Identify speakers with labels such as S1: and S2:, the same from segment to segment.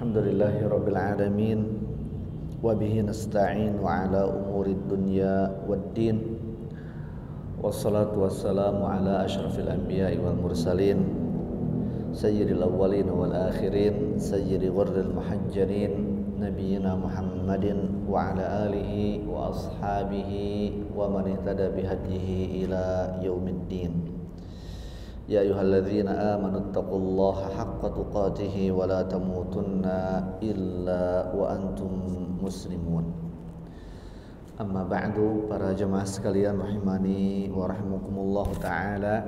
S1: Alhamdulillahi Rabbil Alamin. Wabihi nasta'in wa ala umuri dunya waddin. Wassalatu wassalamu ala ashrafil anbiya'i wal mursalin, sayyidil awwalin wal akhirin, sayyidi ghurril muhajjalin, nabiyina Muhammadin wa ala alihi wa ashabihi wa man ihtada bihadihi ila yaumiddin. Ya ayyuhalladzina amanu taqullaha haqqa tuqatih wa la tamutunna illa wa antum muslimun. Amma ba'du, para jemaah sekalian rahimani wa rahimakumullah taala.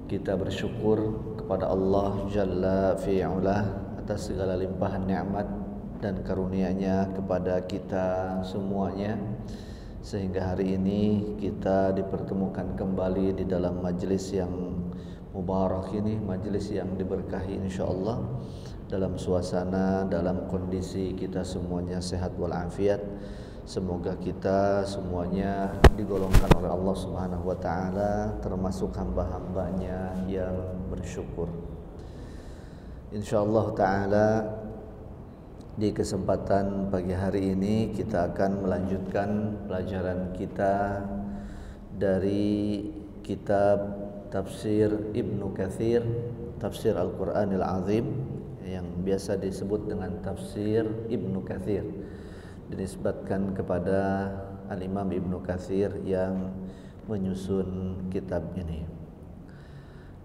S1: Kita bersyukur kepada Allah Jalla fi'ala atas segala limpahan nikmat dan karunia-Nya kepada kita semuanya, sehingga hari ini kita dipertemukan kembali di dalam majelis yang mubarak ini, majelis yang diberkahi insyaallah, dalam suasana, dalam kondisi kita semuanya sehat walafiat. Semoga kita semuanya digolongkan oleh Allah Subhanahu wa taala termasuk hamba-hambanya yang bersyukur. Insyaallah taala di kesempatan pagi hari ini kita akan melanjutkan pelajaran kita dari kitab Tafsir Ibnu Katsir, Tafsir Al-Qur'anil Azim, yang biasa disebut dengan Tafsir Ibnu Katsir, dinisbatkan kepada Al-Imam Ibnu Katsir yang menyusun kitab ini.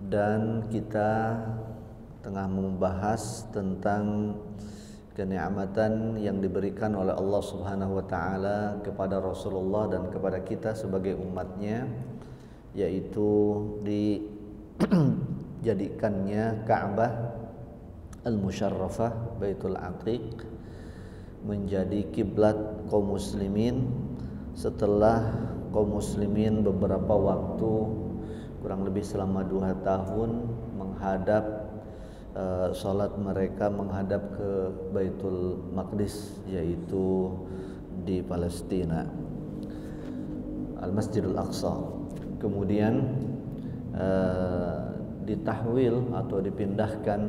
S1: Dan kita tengah membahas tentang kenikmatan yang diberikan oleh Allah Subhanahu wa taala kepada Rasulullah dan kepada kita sebagai umatnya, yaitu dijadikannya Ka'bah Al-Musyarrafah, Baitul Atiq, menjadi kiblat kaum muslimin setelah kaum muslimin beberapa waktu, kurang lebih selama 2 tahun, menghadap salat mereka menghadap ke Baitul Maqdis, yaitu di Palestina, Al-Masjidil Aqsa. Kemudian ditahwil atau dipindahkan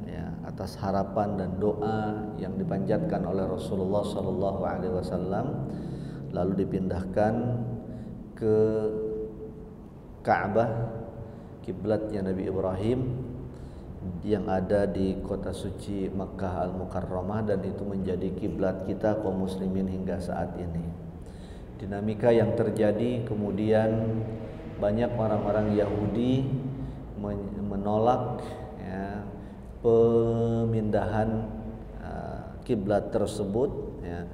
S1: ya, atas harapan dan doa yang dipanjatkan oleh Rasulullah sallallahu alaihi wasallam, lalu dipindahkan ke Ka'bah, kiblatnya Nabi Ibrahim, yang ada di kota suci Makkah Al-Mukarramah, dan itu menjadi kiblat kita kaum muslimin hingga saat ini. Dinamika yang terjadi, kemudian banyak orang-orang Yahudi menolak ya, pemindahan kiblat tersebut ya.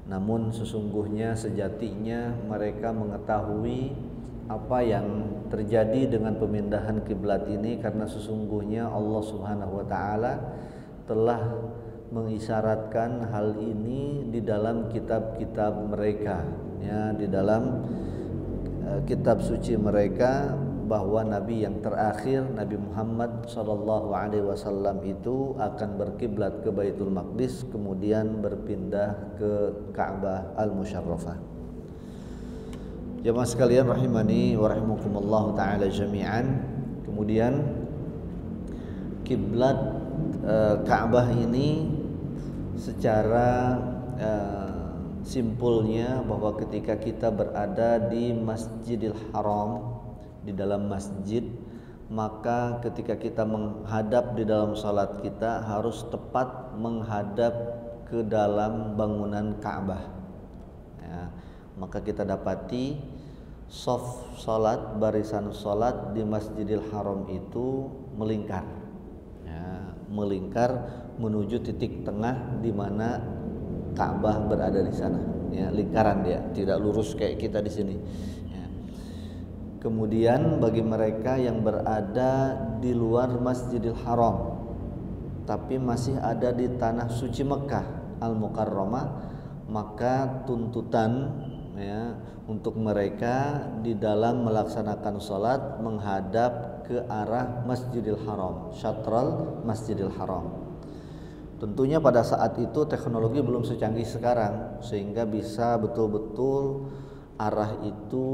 S1: Namun sesungguhnya sejatinya mereka mengetahui apa yang terjadi dengan pemindahan kiblat ini, karena sesungguhnya Allah Subhanahu wa taala telah mengisyaratkan hal ini di dalam kitab-kitab mereka ya, di dalam kitab suci mereka, bahwa nabi yang terakhir, Nabi Muhammad sallallahu alaihi wasallam itu akan berkiblat ke Baitul Maqdis, kemudian berpindah ke Ka'bah Al-Musyarrafah. Jemaah sekalian rahimani wa rahimakumullah taala jami'an. Kemudian kiblat Ka'bah ini secara simpulnya bahwa ketika kita berada di Masjidil Haram, di dalam masjid, maka ketika kita menghadap di dalam salat kita harus tepat menghadap ke dalam bangunan Ka'bah ya. Maka kita dapati shaf salat, barisan salat di Masjidil Haram itu melingkar ya, melingkar menuju titik tengah di mana Ka'bah berada di sana ya, lingkaran dia, tidak lurus kayak kita di sini ya. Kemudian bagi mereka yang berada di luar Masjidil Haram tapi masih ada di tanah suci Mekah Al-Mukarramah, maka tuntutan ya, untuk mereka di dalam melaksanakan sholat menghadap ke arah Masjidil Haram, syatral Masjidil Haram. Tentunya pada saat itu teknologi belum secanggih sekarang, sehingga bisa betul-betul arah itu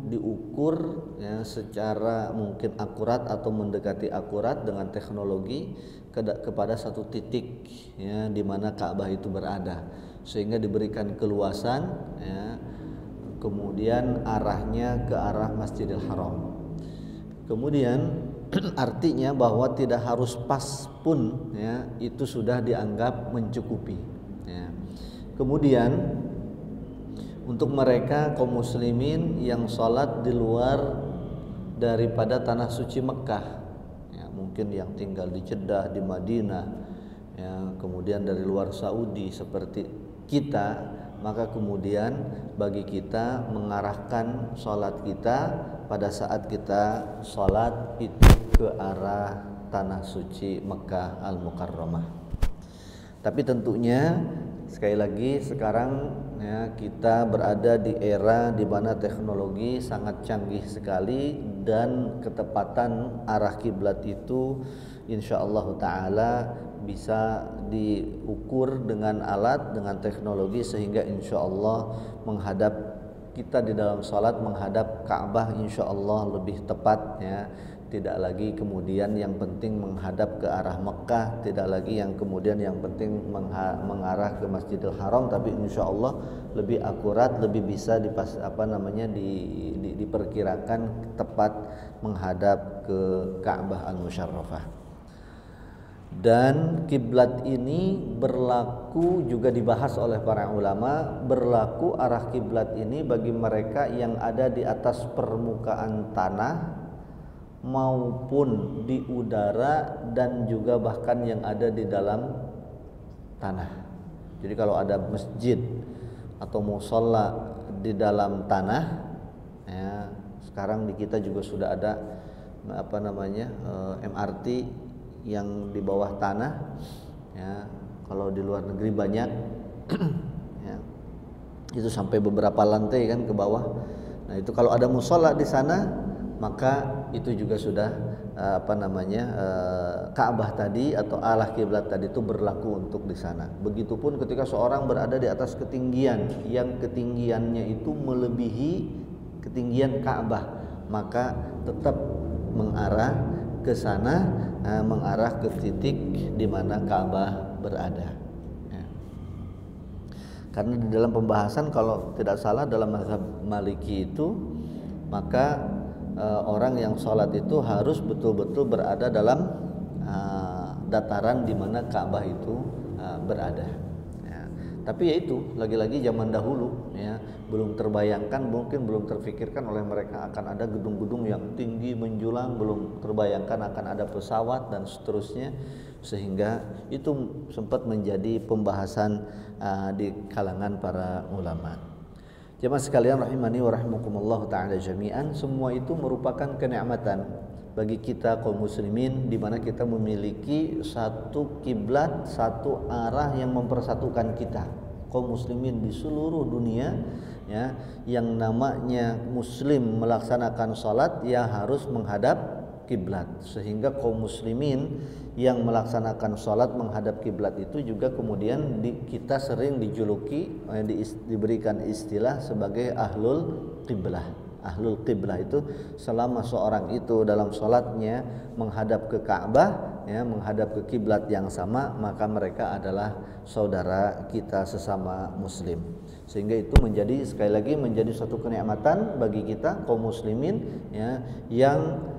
S1: diukur ya secara mungkin akurat atau mendekati akurat dengan teknologi kepada satu titik ya di mana Ka'bah itu berada, sehingga diberikan keluasan ya, kemudian arahnya ke arah Masjidil Haram. Kemudian artinya bahwa tidak harus pas pun ya, itu sudah dianggap mencukupi ya. Kemudian untuk mereka kaum muslimin yang sholat di luar daripada tanah suci Mekah ya, mungkin yang tinggal di Jeddah, di Madinah ya, kemudian dari luar Saudi seperti kita, maka kemudian bagi kita mengarahkan sholat kita pada saat kita sholat itu ke arah tanah suci Mekah Al-Mukarramah. Tapi tentunya sekali lagi sekarang ya, kita berada di era di mana teknologi sangat canggih sekali dan ketepatan arah kiblat itu insyaallah taala bisa diukur dengan alat, dengan teknologi, sehingga insyaallah menghadap kita di dalam salat menghadap Ka'bah insyaallah lebih tepat ya. Tidak lagi kemudian yang penting menghadap ke arah Mekah, tidak lagi yang kemudian yang penting mengarah ke Masjidil Haram, tapi insyaallah lebih akurat, lebih bisa diperkirakan tepat menghadap ke Ka'bah Al-Musyarrafah. Dan kiblat ini berlaku juga dibahas oleh para ulama, berlaku arah kiblat ini bagi mereka yang ada di atas permukaan tanah maupun di udara dan juga bahkan yang ada di dalam tanah. Jadi kalau ada masjid atau musholla di dalam tanah ya, sekarang di kita juga sudah ada MRT yang di bawah tanah ya, kalau di luar negeri banyak ya, itu sampai beberapa lantai kan ke bawah. Nah itu kalau ada musholla di sana maka itu juga sudah Ka'bah tadi atau arah kiblat tadi itu berlaku untuk di sana. Begitupun ketika seorang berada di atas ketinggian yang ketinggiannya itu melebihi ketinggian Ka'bah, maka tetap mengarah ke sana, mengarah ke titik di mana Ka'bah berada. Ya. Karena di dalam pembahasan kalau tidak salah dalam mazhab Maliki itu, maka orang yang sholat itu harus betul-betul berada dalam dataran di mana Ka'bah itu berada. Ya. Tapi ya itu lagi-lagi zaman dahulu ya, belum terbayangkan, mungkin belum terfikirkan oleh mereka akan ada gedung-gedung yang tinggi menjulang, belum terbayangkan akan ada pesawat dan seterusnya, sehingga itu sempat menjadi pembahasan di kalangan para ulama. Jemaah sekalian rahimani wa rahimakumullah ta'ala jami'an, semua itu merupakan kenikmatan bagi kita kaum muslimin di mana kita memiliki satu kiblat, satu arah yang mempersatukan kita kaum muslimin di seluruh dunia ya, yang namanya muslim melaksanakan salat ya harus menghadap kiblat, sehingga kaum muslimin yang melaksanakan salat menghadap kiblat itu juga kemudian kita sering dijuluki, diberikan istilah sebagai ahlul qiblah. Ahlul qiblah itu selama seorang itu dalam salatnya menghadap ke Ka'bah ya, menghadap ke kiblat yang sama, maka mereka adalah saudara kita sesama muslim. Sehingga itu menjadi sekali lagi menjadi suatu kenikmatan bagi kita kaum muslimin ya, yang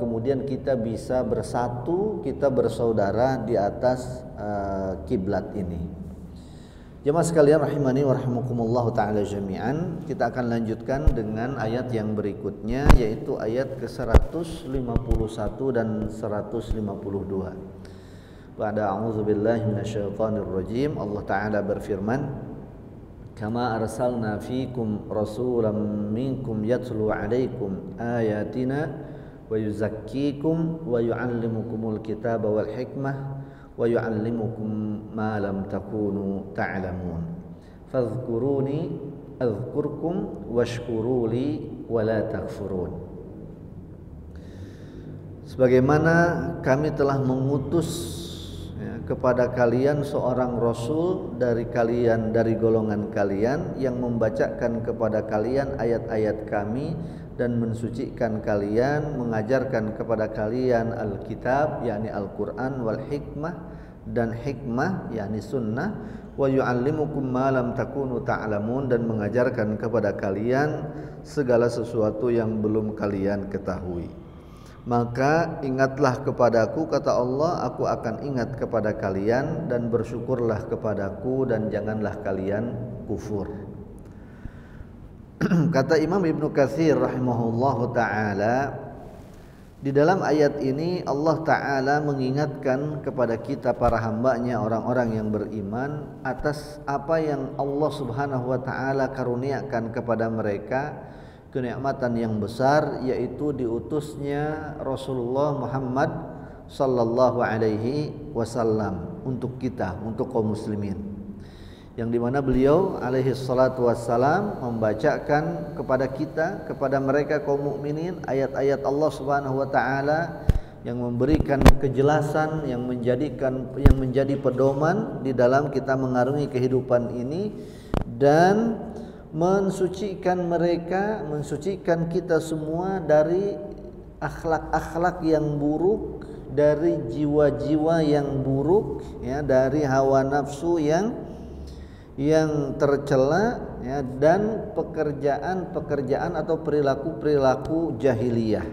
S1: kemudian kita bisa bersatu, kita bersaudara di atas kiblat ini. Jemaah sekalian rahimani wa rahimakumullah ta'ala jami'an, kita akan lanjutkan dengan ayat yang berikutnya, yaitu ayat ke-151 dan 152. Ba'da a'udzubillahi minasyaitonir rajim, Allah Ta'ala berfirman, kama arsalna fikum rasulan minkum yatlu 'alaikum ayatina wa yuzakkikum wa yu'allimukumul kitaba wal hikmah wa yu'allimukum ma lam takunu ta'lamun fadhkuruni adhkurkum washkuruli wa la takfurun. Sebagaimana kami telah mengutus ya, kepada kalian seorang rasul dari kalian, dari golongan kalian, yang membacakan kepada kalian ayat-ayat kami dan mensucikan kalian, mengajarkan kepada kalian Alkitab yakni Al-Qur'an, wal hikmah dan hikmah yakni sunnah, wa yu'allimukum ma lam takunu ta'lamun, dan mengajarkan kepada kalian segala sesuatu yang belum kalian ketahui. Maka ingatlah kepadaku, kata Allah, aku akan ingat kepada kalian, dan bersyukurlah kepadaku dan janganlah kalian kufur. Kata Imam Ibnu Katsir rahimahullahu taala, di dalam ayat ini Allah taala mengingatkan kepada kita para hambanya, orang-orang yang beriman, atas apa yang Allah Subhanahu wa taala karuniakan kepada mereka, kenikmatan yang besar, yaitu diutusnya Rasulullah Muhammad sallallahu alaihi wasallam untuk kita, untuk kaum muslimin, yang dimana beliau alaihi salatu wassalam membacakan kepada kita, kepada mereka kaum mukminin, ayat-ayat Allah Subhanahu wa taala yang memberikan kejelasan, yang menjadi pedoman di dalam kita mengarungi kehidupan ini, dan mensucikan mereka, mensucikan kita semua dari akhlak-akhlak yang buruk, dari jiwa-jiwa yang buruk, ya, dari hawa nafsu yang tercela, ya, dan pekerjaan atau perilaku jahiliyah.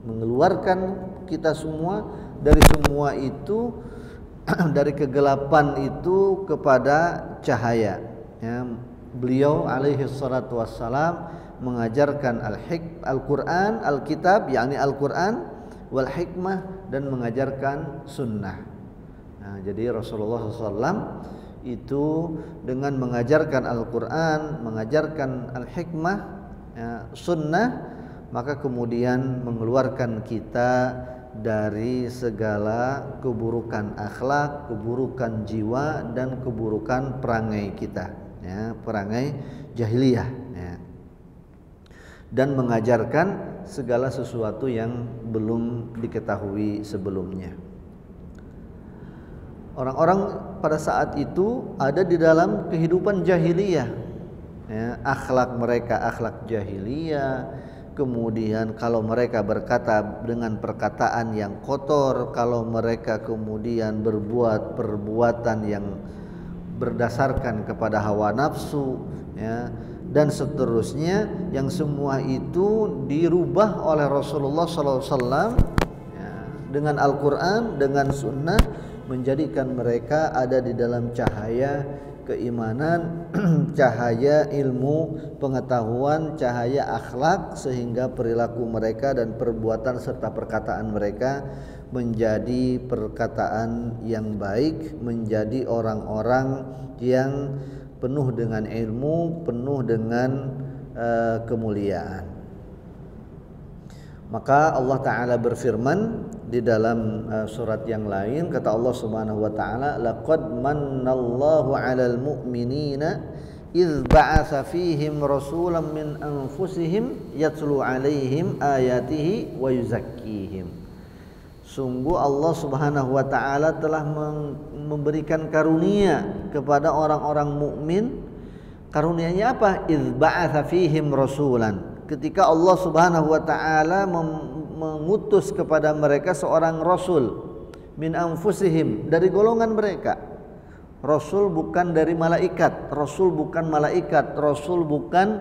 S1: Mengeluarkan kita semua dari semua itu, dari kegelapan itu kepada cahaya, ya. Beliau alaihi salatu wassalam mengajarkan Al-Quran, Alkitab yakni Al-Quran, wal hikmah, dan mengajarkan sunnah. Nah, jadi Rasulullah SAW itu dengan mengajarkan Al-Quran, mengajarkan Al-Hikmah, ya, sunnah, maka kemudian mengeluarkan kita dari segala keburukan akhlak, keburukan jiwa, dan keburukan perangai kita, ya, perangai jahiliyah, ya, dan mengajarkan segala sesuatu yang belum diketahui sebelumnya. Orang-orang pada saat itu ada di dalam kehidupan jahiliyah, ya, akhlak mereka akhlak jahiliyah. Kemudian kalau mereka berkata dengan perkataan yang kotor, kalau mereka kemudian berbuat perbuatan yang berdasarkan kepada hawa nafsu, ya, dan seterusnya, yang semua itu dirubah oleh Rasulullah SAW, ya, dengan Al-Quran, dengan Sunnah, menjadikan mereka ada di dalam cahaya keimanan, cahaya ilmu pengetahuan, cahaya akhlak, sehingga perilaku mereka dan perbuatan serta perkataan mereka menjadi perkataan yang baik, menjadi orang-orang yang penuh dengan ilmu, penuh dengan kemuliaan. Maka Allah Ta'ala berfirman di dalam surat yang lain, kata Allah Subhanahu wa Ta'ala, laqad mannallahu 'alal mu'minina idz ba'atsa fihim rasulan min anfusihim yatlu 'alaihim ayatihi wa yuzakkihim. Sungguh Allah Subhanahu wa Ta'ala telah memberikan karunia kepada orang-orang mukmin. Karunianya apa? Idz ba'atsa fihim rasulan. Ketika Allah Subhanahu wa Ta'ala mengutus kepada mereka seorang rasul min anfusihim, dari golongan mereka. Rasul bukan dari malaikat, rasul bukan malaikat, rasul bukan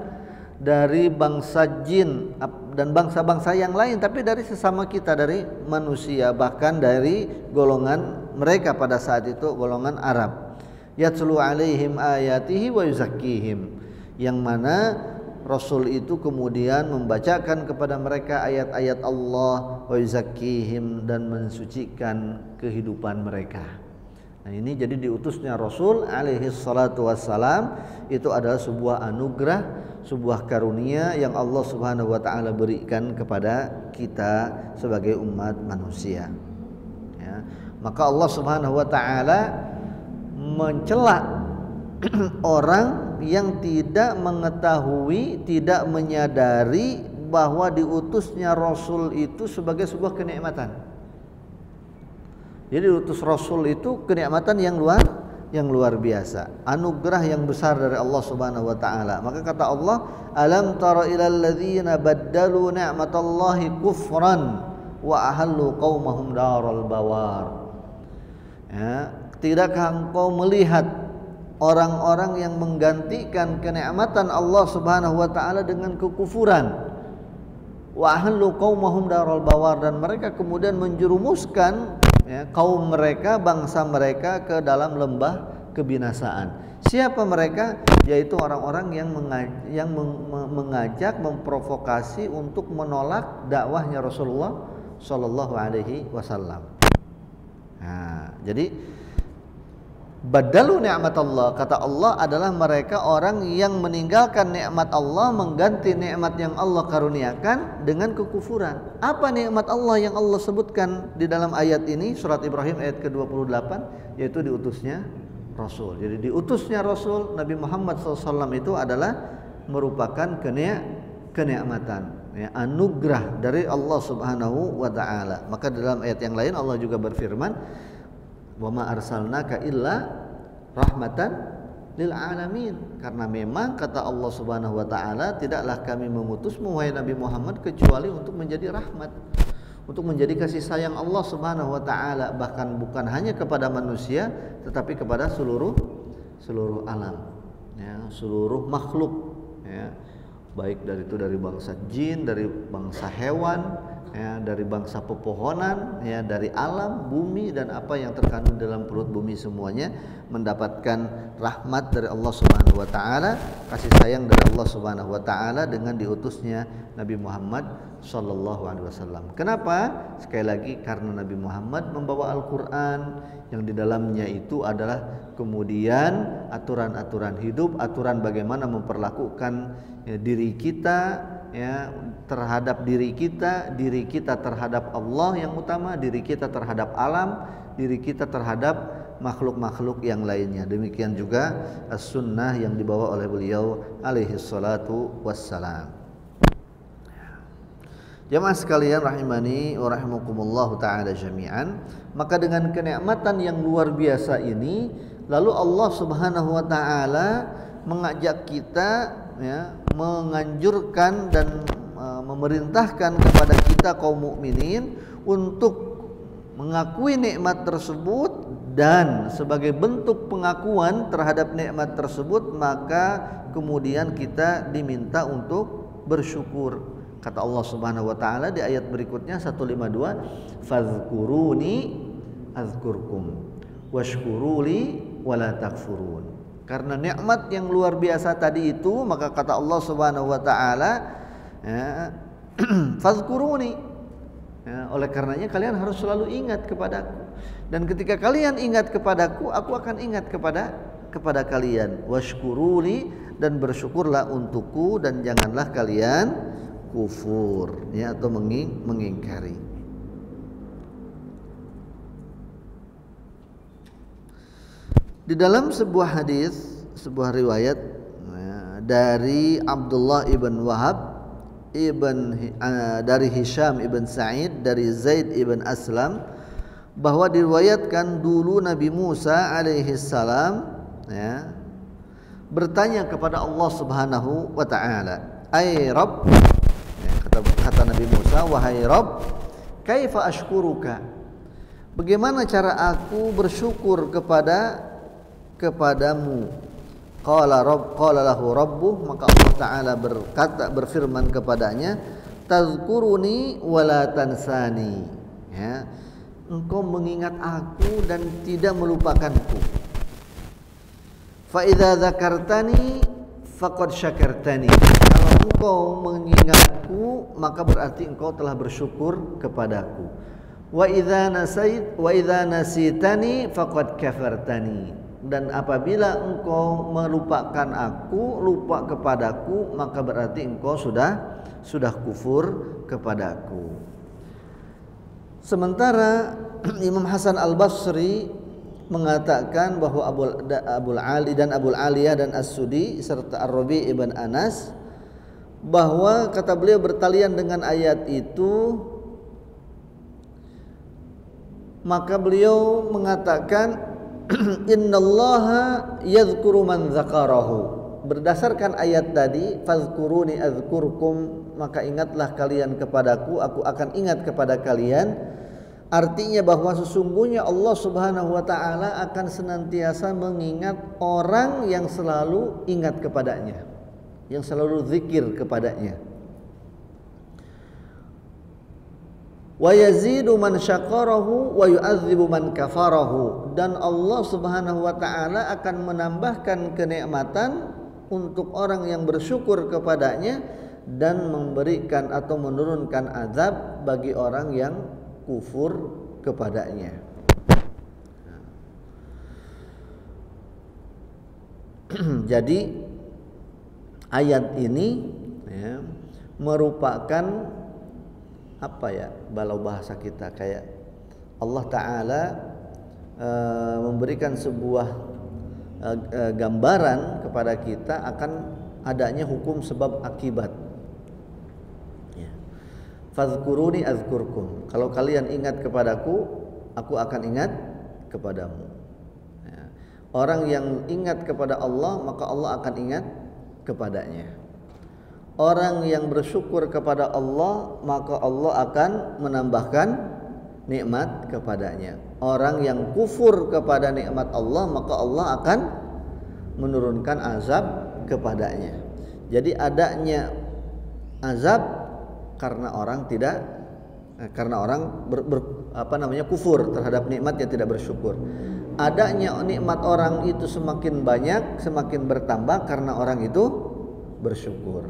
S1: dari bangsa jin dan bangsa-bangsa yang lain, tapi dari sesama kita, dari manusia, bahkan dari golongan mereka pada saat itu, golongan Arab. Yatlu alaihim ayatihi wa yuzakkihim, yang mana Rasul itu kemudian membacakan kepada mereka ayat-ayat Allah, wa yuzakkihim, dan mensucikan kehidupan mereka. Nah, ini jadi diutusnya Rasul alaihi salatu wassalam itu adalah sebuah anugerah, sebuah karunia yang Allah Subhanahu wa Ta'ala berikan kepada kita sebagai umat manusia, ya. Maka Allah Subhanahu wa Ta'ala mencela orang yang tidak mengetahui, tidak menyadari bahwa diutusnya Rasul itu sebagai sebuah kenikmatan. Jadi utus Rasul itu kenikmatan yang luar biasa, anugerah yang besar dari Allah Subhanahu wa taala. Maka kata Allah, alam tara ilal ladzina baddalu ni'matallahi kufran wa ahallu qaumahum daral bawar. Ya, tidakkah engkau melihat orang-orang yang menggantikan kenikmatan Allah Subhanahu wa taala dengan kekufuran? Wa ahallu qaumahum daral bawar, dan mereka kemudian menjerumuskan kaum mereka, bangsa mereka ke dalam lembah kebinasaan. Siapa mereka? Yaitu orang-orang yang mengajak, memprovokasi untuk menolak dakwahnya Rasulullah Shallallahu Alaihi Wasallam. Nah, jadi badalu ni'mat Allah, kata Allah adalah mereka orang yang meninggalkan nikmat Allah, mengganti nikmat yang Allah karuniakan dengan kekufuran. Apa nikmat Allah yang Allah sebutkan di dalam ayat ini, surat Ibrahim ayat ke-28, yaitu diutusnya Rasul. Jadi diutusnya Rasul Nabi Muhammad SAW itu adalah merupakan kenikmatan, anugerah dari Allah Subhanahu wa taala. Maka dalam ayat yang lain Allah juga berfirman, wa ma arsalnaka illa rahmatan lil alamin. Karena memang kata Allah Subhanahu wa taala, tidaklah kami mengutusmu wahai Nabi Muhammad kecuali untuk menjadi rahmat, untuk menjadi kasih sayang Allah Subhanahu wa taala, bahkan bukan hanya kepada manusia tetapi kepada seluruh alam, seluruh makhluk, baik dari bangsa jin, dari bangsa hewan, dari bangsa pepohonan, dari alam, bumi, dan apa yang terkandung dalam perut bumi, semuanya mendapatkan rahmat dari Allah Subhanahu wa taala, kasih sayang dari Allah Subhanahu wa taala dengan diutusnya Nabi Muhammad sallallahu alaihi wasallam. Kenapa? Sekali lagi karena Nabi Muhammad membawa Al-Qur'an yang di dalamnya itu adalah kemudian aturan-aturan hidup, aturan bagaimana memperlakukan diri kita terhadap diri kita terhadap Allah yang utama, diri kita terhadap alam, diri kita terhadap makhluk-makhluk yang lainnya. Demikian juga as-sunnah yang dibawa oleh beliau alaihi salatu wassalam. Jamaah sekalian rahimani wa rahimakumullah taala jami'an, maka dengan kenikmatan yang luar biasa ini, lalu Allah Subhanahu wa taala mengajak kita, menganjurkan dan memerintahkan kepada kita kaum mukminin untuk mengakui nikmat tersebut, dan sebagai bentuk pengakuan terhadap nikmat tersebut maka kemudian kita diminta untuk bersyukur. Kata Allah Subhanahu wa taala di ayat berikutnya 152, fadzkuruni azkurkum washkuruli wala takfurun. Karena nikmat yang luar biasa tadi itu, maka kata Allah Subhanahu wa taala, fadzkuruni, oleh karenanya kalian harus selalu ingat kepadaku, dan ketika kalian ingat kepadaku, aku akan ingat kepada kalian. Washkuruli, dan bersyukurlah untukku, dan janganlah kalian kufur, atau mengingkari. Di dalam sebuah hadis, sebuah riwayat dari Abdullah ibn Wahab dari Hisham ibn Sa'id dari Zaid ibn Aslam, bahwa diriwayatkan dulu Nabi Musa alaihi salam bertanya kepada Allah Subhanahu wa taala, "Ai Rabb," kata Nabi Musa, "Wahai Rabb, kaifa ashkuruka?" Bagaimana cara aku bersyukur kepadamu? Qala lahu rabbuh, maka Allah taala berfirman kepadanya, "Tazkuruni wala tansani." Engkau mengingat aku dan tidak melupakanku. Fa idza dzakartani faqad syakartani. Kalau engkau mengingatku, maka berarti engkau telah bersyukur kepadaku. Wa idza nasitani faqad kafartani. Dan apabila engkau melupakan aku, lupa kepadaku, maka berarti engkau sudah kufur kepadaku. Sementara Imam Hasan Al-Basri mengatakan bahwa Abul Ali dan Abul Aliyah dan As-Sudi serta Ar-Rabi ibn Anas, bahwa kata beliau bertalian dengan ayat itu, maka beliau mengatakan innallaha yadhkuru man dzakarahu. Berdasarkan ayat tadi, fazkuruni azkurkum, maka ingatlah kalian kepadaku, aku akan ingat kepada kalian. Artinya bahwa sesungguhnya Allah Subhanahu wa taala akan senantiasa mengingat orang yang selalu ingat kepadanya, yang selalu zikir kepadanya. Wa yazidu man syakarahu wa yu'adzibu man kafarahu, dan Allah Subhanahu wa taala akan menambahkan kenikmatan untuk orang yang bersyukur kepadanya dan memberikan atau menurunkan azab bagi orang yang kufur kepadanya. Jadi ayat ini ya, merupakan apa ya, balau bahasa kita, kayak Allah Ta'ala memberikan sebuah gambaran kepada kita akan adanya hukum sebab akibat. Ya. Fazkuruni azkurkum. Kalau kalian ingat kepadaku, aku akan ingat kepadamu. Ya. Orang yang ingat kepada Allah, maka Allah akan ingat kepadanya. Orang yang bersyukur kepada Allah, maka Allah akan menambahkan nikmat kepadanya. Orang yang kufur kepada nikmat Allah, maka Allah akan menurunkan azab kepadanya. Jadi adanya azab karena orang kufur terhadap nikmat yang tidak bersyukur. Adanya nikmat orang itu semakin banyak, semakin bertambah karena orang itu bersyukur.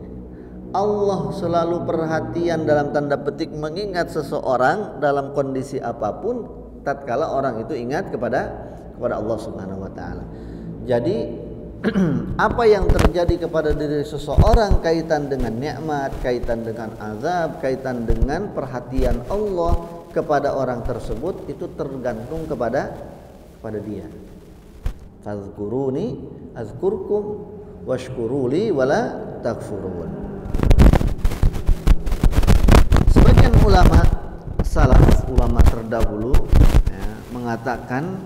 S1: Allah selalu perhatian dalam tanda petik mengingat seseorang dalam kondisi apapun tatkala orang itu ingat kepada Allah Subhanahu wa taala. Jadi apa yang terjadi kepada diri seseorang kaitan dengan nikmat, kaitan dengan azab, kaitan dengan perhatian Allah kepada orang tersebut itu tergantung kepada dia. Fazkuruni azkurkum washkuruli wala takfurun. Sebagian ulama salaf, ulama terdahulu ya, mengatakan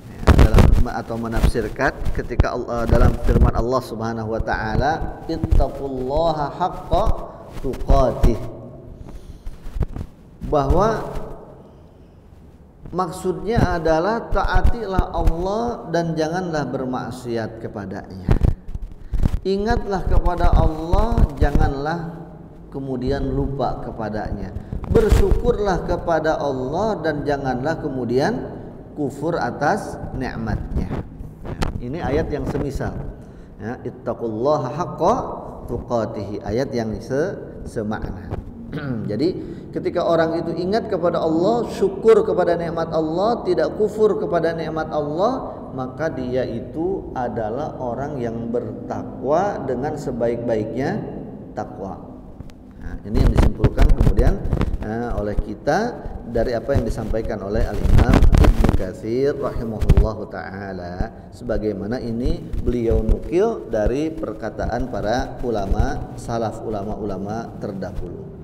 S1: ya, dalam atau menafsirkan ketika dalam firman Allah Subhanahu wa taala, ittaqullaha haqqa tuqatih, bahwa maksudnya adalah taatilah Allah dan janganlah bermaksiat kepadanya. Ingatlah kepada Allah, janganlah kemudian lupa kepadanya. Bersyukurlah kepada Allah dan janganlah kemudian kufur atas nikmatnya. Ini ayat yang semisal. Ya, ittaqullaha haqqa tuqatih, ayat yang semakna. Jadi ketika orang itu ingat kepada Allah, syukur kepada nikmat Allah, tidak kufur kepada nikmat Allah, maka dia itu adalah orang yang bertakwa dengan sebaik-baiknya takwa. Nah, ini yang disimpulkan kemudian oleh kita dari apa yang disampaikan oleh Al-Imam Ibnu Katsir rahimahullahu taala, sebagaimana ini beliau nukil dari perkataan para ulama salaf, ulama-ulama terdahulu.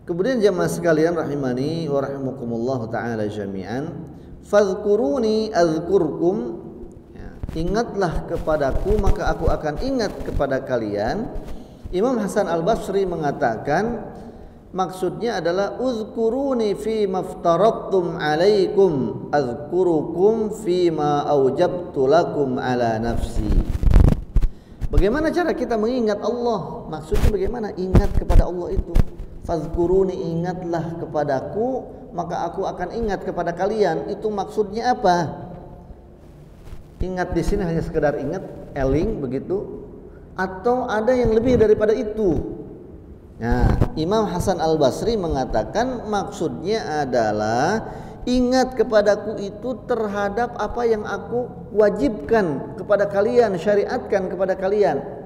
S1: Kemudian jemaah sekalian rahimani wa rahimakumullah taala jami'an, fadhkuruni azkurkum, ya, ingatlah kepadaku maka aku akan ingat kepada kalian. Imam Hasan Al-Basri mengatakan maksudnya adalah uzkuruni fi maftaradtum alaikum azkurukum fi ma aujabtu lakum ala nafsi. Bagaimana cara kita mengingat Allah? Maksudnya bagaimana ingat kepada Allah itu? Fazkuruni, ingatlah kepadaku maka aku akan ingat kepada kalian. Itu maksudnya apa? Ingat di sini hanya sekedar ingat, eling begitu, atau ada yang lebih daripada itu? Nah, Imam Hasan Al-Basri mengatakan maksudnya adalah ingat kepadaku itu terhadap apa yang aku wajibkan kepada kalian, syariatkan kepada kalian.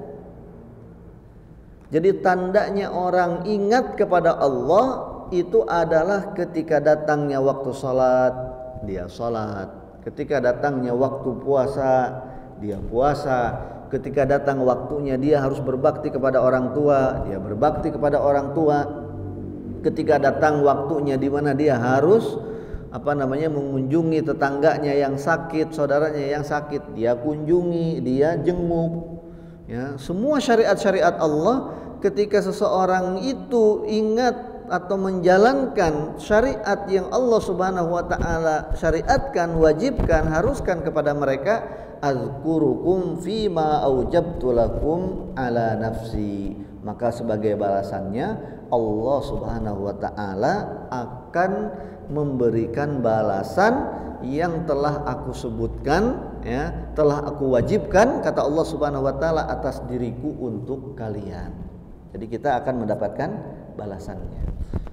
S1: Jadi tandanya orang ingat kepada Allah itu adalah ketika datangnya waktu salat, dia salat. Ketika datangnya waktu puasa, dia puasa. Ketika datang waktunya dia harus berbakti kepada orang tua, dia berbakti kepada orang tua. ketika datang waktunya di mana dia harus mengunjungi tetangganya yang sakit, saudaranya yang sakit, dia kunjungi, dia jenguk. Ya, semua syariat-syariat Allah, ketika seseorang itu ingat atau menjalankan syariat yang Allah Subhanahu wa taala syariatkan, wajibkan, haruskan kepada mereka, azkurukum fima aujabtu lakum ala nafsi, maka sebagai balasannya Allah Subhanahu wa taala akan memberikan balasan yang telah aku sebutkan, ya, telah aku wajibkan, kata Allah Subhanahu wa taala, atas diriku untuk kalian. Jadi kita akan mendapatkan balasannya.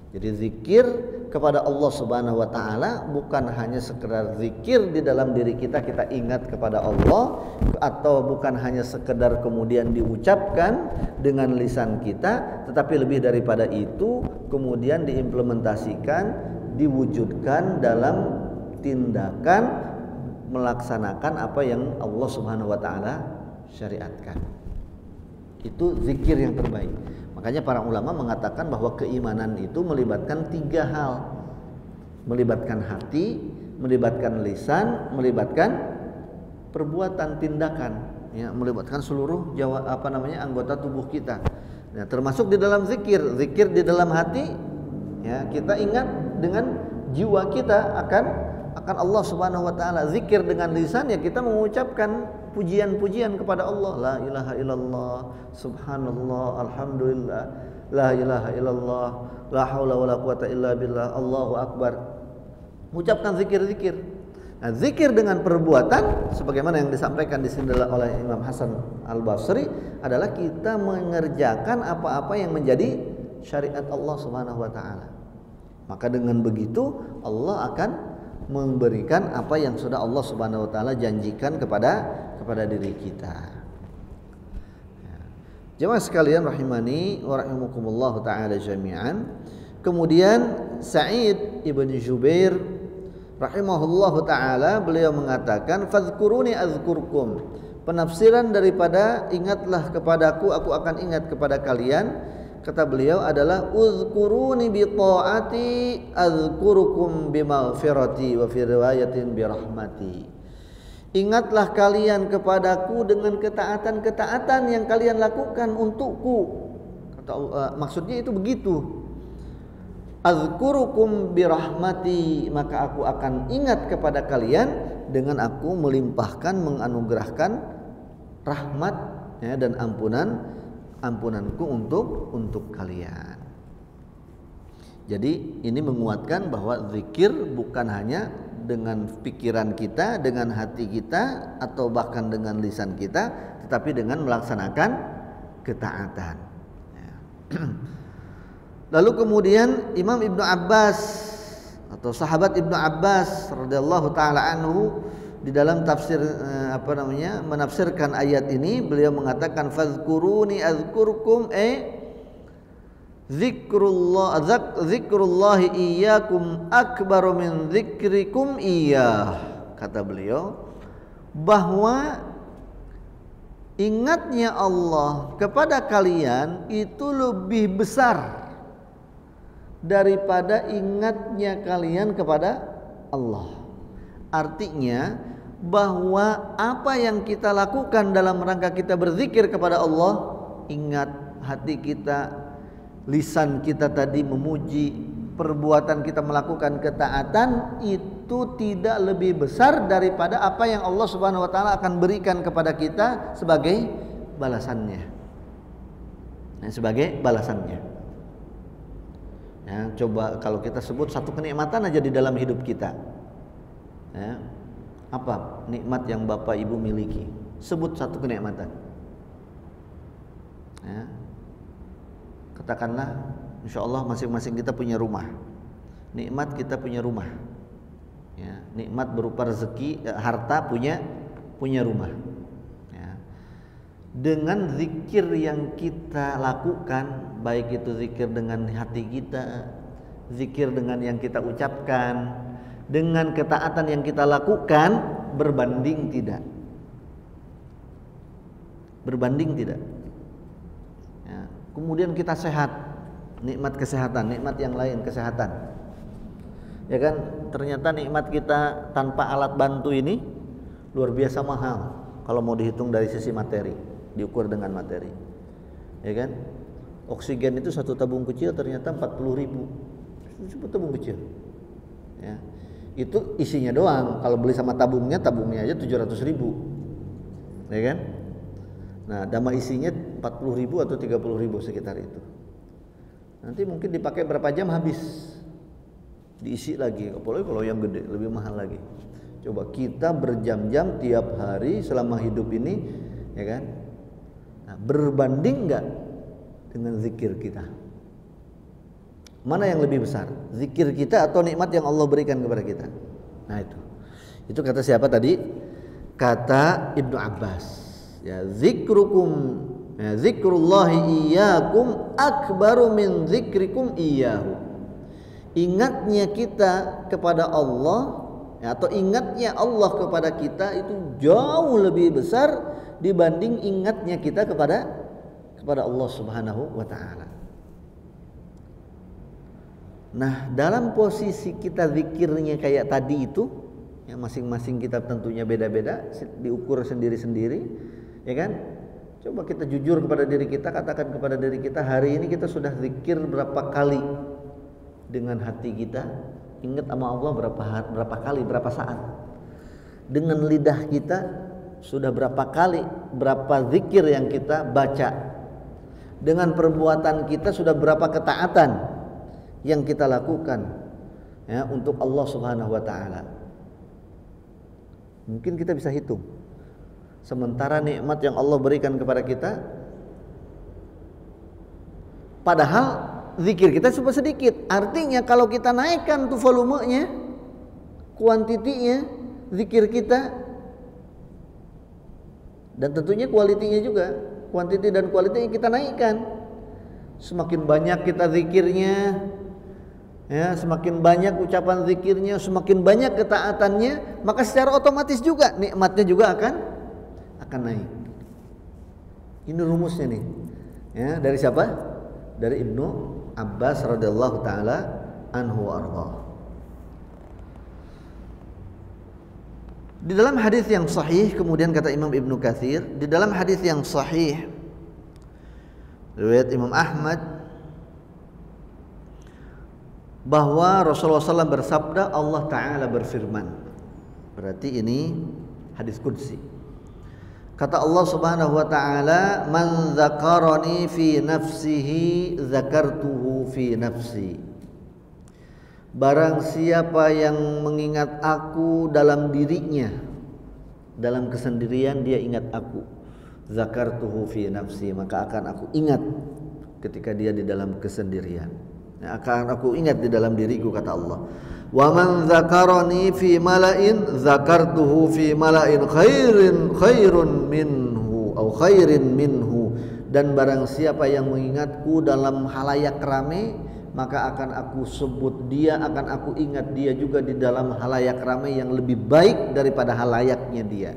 S1: Jadi zikir kepada Allah Subhanahu wa taala bukan hanya sekedar zikir di dalam diri kita, kita ingat kepada Allah, atau bukan hanya sekedar kemudian diucapkan dengan lisan kita, tetapi lebih daripada itu kemudian diimplementasikan, diwujudkan dalam tindakan, melaksanakan apa yang Allah Subhanahu wa taala syariatkan. Itu zikir yang terbaik. Makanya para ulama mengatakan bahwa keimanan itu melibatkan 3 hal. Melibatkan hati, melibatkan lisan, melibatkan perbuatan, tindakan, ya, melibatkan seluruh anggota tubuh kita. Nah, termasuk di dalam zikir di dalam hati, ya, kita ingat dengan jiwa kita akan Allah Subhanahu wa taala. Zikir dengan lisan, ya, kita mengucapkan pujian-pujian kepada Allah, la ilaha illallah, subhanallah, alhamdulillah, la ilaha illallah, la haula wala quwata illa billah, Allahu akbar. Mengucapkan zikir-zikir. Nah, zikir dengan perbuatan sebagaimana yang disampaikan di sini oleh Imam Hasan Al-Basri adalah kita mengerjakan apa-apa yang menjadi syariat Allah Subhanahu wa taala. Maka dengan begitu Allah akan memberikan apa yang sudah Allah Subhanahu wa taala janjikan kepada diri kita. Ya. Jemaah sekalian rahimani wa rahimakumullah taala jami'an. Kemudian Sa'id ibn Jubair rahimahullahu taala, beliau mengatakan fadhkuruni azkurkum. Penafsiran daripada ingatlah kepadaku, aku akan ingat kepada kalian, kata beliau adalah uzkuruni bi taati azkurukum bi maghfirati wa fi riwayatin bi rahmati. Ingatlah kalian kepadaku dengan ketaatan-ketaatan yang kalian lakukan untukku. Maksudnya itu begitu. Azkurukum bi rahmati, maka aku akan ingat kepada kalian dengan aku melimpahkan, menganugerahkan rahmat, ya, dan ampunanku untuk kalian. Jadi ini menguatkan bahwa zikir bukan hanya dengan pikiran kita, dengan hati kita, atau bahkan dengan lisan kita, tetapi dengan melaksanakan ketaatan. Lalu kemudian Imam Ibnu Abbas atau sahabat Ibnu Abbas radhiyallahu taala anhu di dalam tafsir menafsirkan ayat ini, beliau mengatakan fazkuruni azkurkum, zikrullahi iyyakum akbaru min zikrikum iyyah. Kata beliau bahwa ingatnya Allah kepada kalian itu lebih besar daripada ingatnya kalian kepada Allah. Artinya bahwa apa yang kita lakukan dalam rangka kita berzikir kepada Allah, ingat hati kita, lisan kita tadi memuji, perbuatan kita melakukan ketaatan, itu tidak lebih besar daripada apa yang Allah Subhanahu wa taala akan berikan kepada kita sebagai balasannya. Ya, coba kalau kita sebut satu kenikmatan aja di dalam hidup kita. Ya, apa nikmat yang Bapak Ibu miliki? Sebut satu kenikmatan. Ya. Katakanlah, insya Allah masing-masing kita punya rumah. Nikmat kita punya rumah. Ya, nikmat berupa rezeki, harta, punya rumah. Ya. Dengan zikir yang kita lakukan, baik itu zikir dengan hati kita, zikir dengan yang kita ucapkan, dengan ketaatan yang kita lakukan, berbanding tidak. Berbanding tidak. Ya. Kemudian kita sehat, nikmat kesehatan, nikmat yang lain kesehatan. Ya kan, ternyata nikmat kita tanpa alat bantu ini luar biasa mahal kalau mau dihitung dari sisi materi, diukur dengan materi. Ya kan? Oksigen itu satu tabung kecil ternyata 40.000. Itu tabung kecil. Ya. Itu isinya doang. Kalau beli sama tabungnya aja 700.000. Ya kan? Nah, dama isinya 40.000 atau 30.000 sekitar itu. Nanti mungkin dipakai berapa jam habis. Diisi lagi. Apalagi kalau yang gede lebih mahal lagi. Coba kita berjam-jam tiap hari selama hidup ini, ya kan? Nah, berbanding enggak dengan zikir kita? Mana yang lebih besar? Zikir kita atau nikmat yang Allah berikan kepada kita? Nah, itu kata siapa tadi? Kata Ibnu Abbas. Ya, zikrukum, ya, zikrullahi iyyakum akbaru min zikrikum iyyahu. Ingatnya kita kepada Allah, ya, atau ingatnya Allah kepada kita itu jauh lebih besar dibanding ingatnya kita kepada Allah Subhanahu wa taala. Nah, dalam posisi kita zikirnya kayak tadi itu, yang masing-masing kita tentunya beda-beda, diukur sendiri-sendiri, ya kan? Coba kita jujur kepada diri kita, katakan kepada diri kita, hari ini kita sudah zikir berapa kali dengan hati kita, ingat sama Allah berapa kali, berapa saat. Dengan lidah kita sudah berapa kali, berapa zikir yang kita baca. Dengan perbuatan kita sudah berapa ketaatan yang kita lakukan, ya, untuk Allah Subhanahu wa taala. Mungkin kita bisa hitung. Sementara nikmat yang Allah berikan kepada kita, padahal zikir kita cuma sedikit. Artinya kalau kita naikkan tuh volumenya, kuantitinya zikir kita, dan tentunya kualitinya juga, kuantiti dan kualitinya kita naikkan. Semakin banyak kita zikirnya, ya, semakin banyak ucapan zikirnya, semakin banyak ketaatannya, maka secara otomatis juga nikmatnya juga akan naik. Ini rumusnya nih, ya, dari siapa? Dari Ibnu Abbas radhiyallahu taala anhu arda. Di dalam hadis yang sahih, kemudian kata Imam Ibnu Katsir, di dalam hadis yang sahih riwayat Imam Ahmad, bahwa Rasulullah SAW bersabda, Allah Ta'ala berfirman. Berarti ini hadis qudsi. Kata Allah Subhanahu wa taala, "Man dzakarani fi nafsihi dzakartuhu fi nafsi." Barang siapa yang mengingat aku dalam dirinya, dalam kesendirian dia ingat aku, dzakartuhu fi nafsi, maka akan aku ingat ketika dia di dalam kesendirian. Akan aku ingat di dalam diriku, kata Allah. Wa man dzakarani fi mala'in dzakartuhu fi mala'in khairun minhu atau khairin minhu. Dan barang siapa yang mengingatku dalam halayak ramai, maka akan aku sebut dia, akan aku ingat dia juga di dalam halayak ramai yang lebih baik daripada halayaknya dia.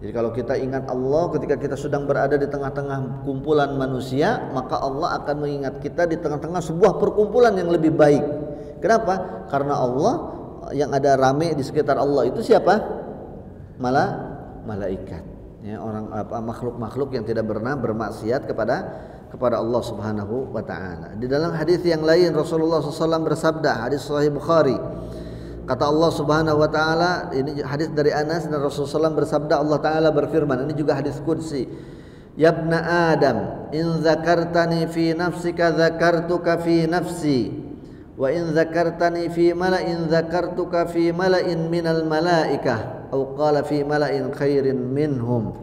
S1: Jadi kalau kita ingat Allah ketika kita sedang berada di tengah-tengah kumpulan manusia, maka Allah akan mengingat kita di tengah-tengah sebuah perkumpulan yang lebih baik. Kenapa? Karena Allah yang ada rame di sekitar Allah itu siapa? Malaikat. Ya, orang makhluk-makhluk yang tidak pernah bermaksiat kepada Allah Subhanahu wa taala. Di dalam hadis yang lain Rasulullah SAW bersabda, hadis sahih Bukhari. Kata Allah Subhanahu wa taala, ini hadis dari Anas, dan Rasulullah SAW bersabda, Allah taala berfirman, ini juga hadis qudsi. Ya ibna Adam, in zakartani fi nafsika zakartuka fi nafsi, wa in zakartani fi mala'in zakartuka fi mala'in minal malaikah, atau qala fi mala'in khairin minhum.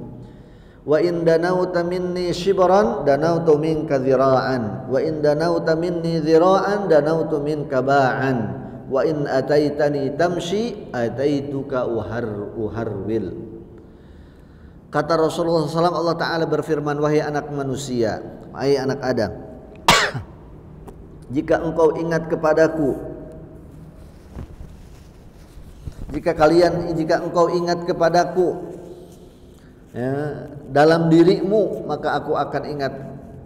S1: Wa in danauta minni shibran danautu minka dhira'an, wa in danauta minni dhira'an danautu minka ba'an. Wa in ataitani tamshi ataituka uharwil. Kata Rasulullah SAW, Allah Ta'ala berfirman, wahai anak manusia, wahai anak Adam, jika engkau ingat kepadaku, jika engkau ingat kepadaku, ya, dalam dirimu, maka aku akan ingat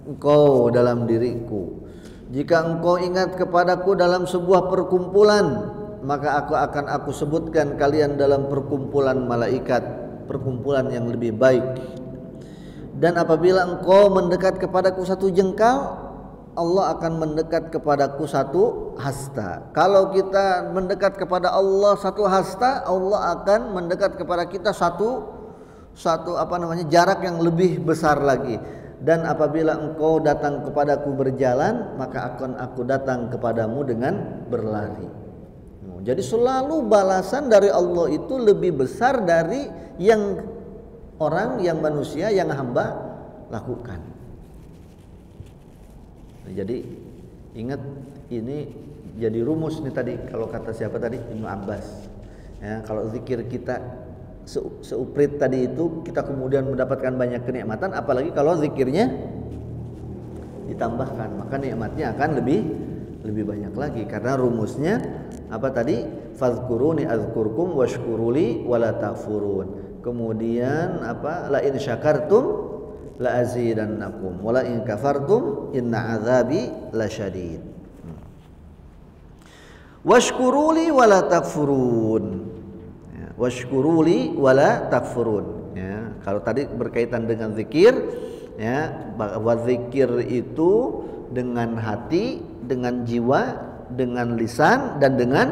S1: engkau dalam diriku. Jika engkau ingat kepadaku dalam sebuah perkumpulan, maka aku sebutkan kalian dalam perkumpulan malaikat, perkumpulan yang lebih baik. Dan apabila engkau mendekat kepadaku satu jengkal, Allah akan mendekat kepadaku satu hasta. Kalau kita mendekat kepada Allah satu hasta, Allah akan mendekat kepada kita satu jarak yang lebih besar lagi. Dan apabila engkau datang kepadaku berjalan, maka akan aku datang kepadamu dengan berlari. Jadi selalu balasan dari Allah itu lebih besar dari yang orang, yang manusia, yang hamba lakukan. Jadi ingat, ini jadi rumus nih tadi, kalau kata siapa tadi, Ibnu Abbas ya, kalau zikir kita seuprit tadi itu, kita kemudian mendapatkan banyak kenikmatan, apalagi kalau zikirnya ditambahkan, maka nikmatnya akan lebih banyak lagi. Karena rumusnya apa tadi? Fazkuruni azkurkum washkuruli wala takfurun. Kemudian apa? La in syakartum la azidannakum wala in kafartum inna azabi lasyadid. Washkuruli wala takfurun. Washkuruli wala takfurun. Ya, kalau tadi berkaitan dengan zikir, ya, bahwa zikir itu dengan hati, dengan jiwa, dengan lisan, dan dengan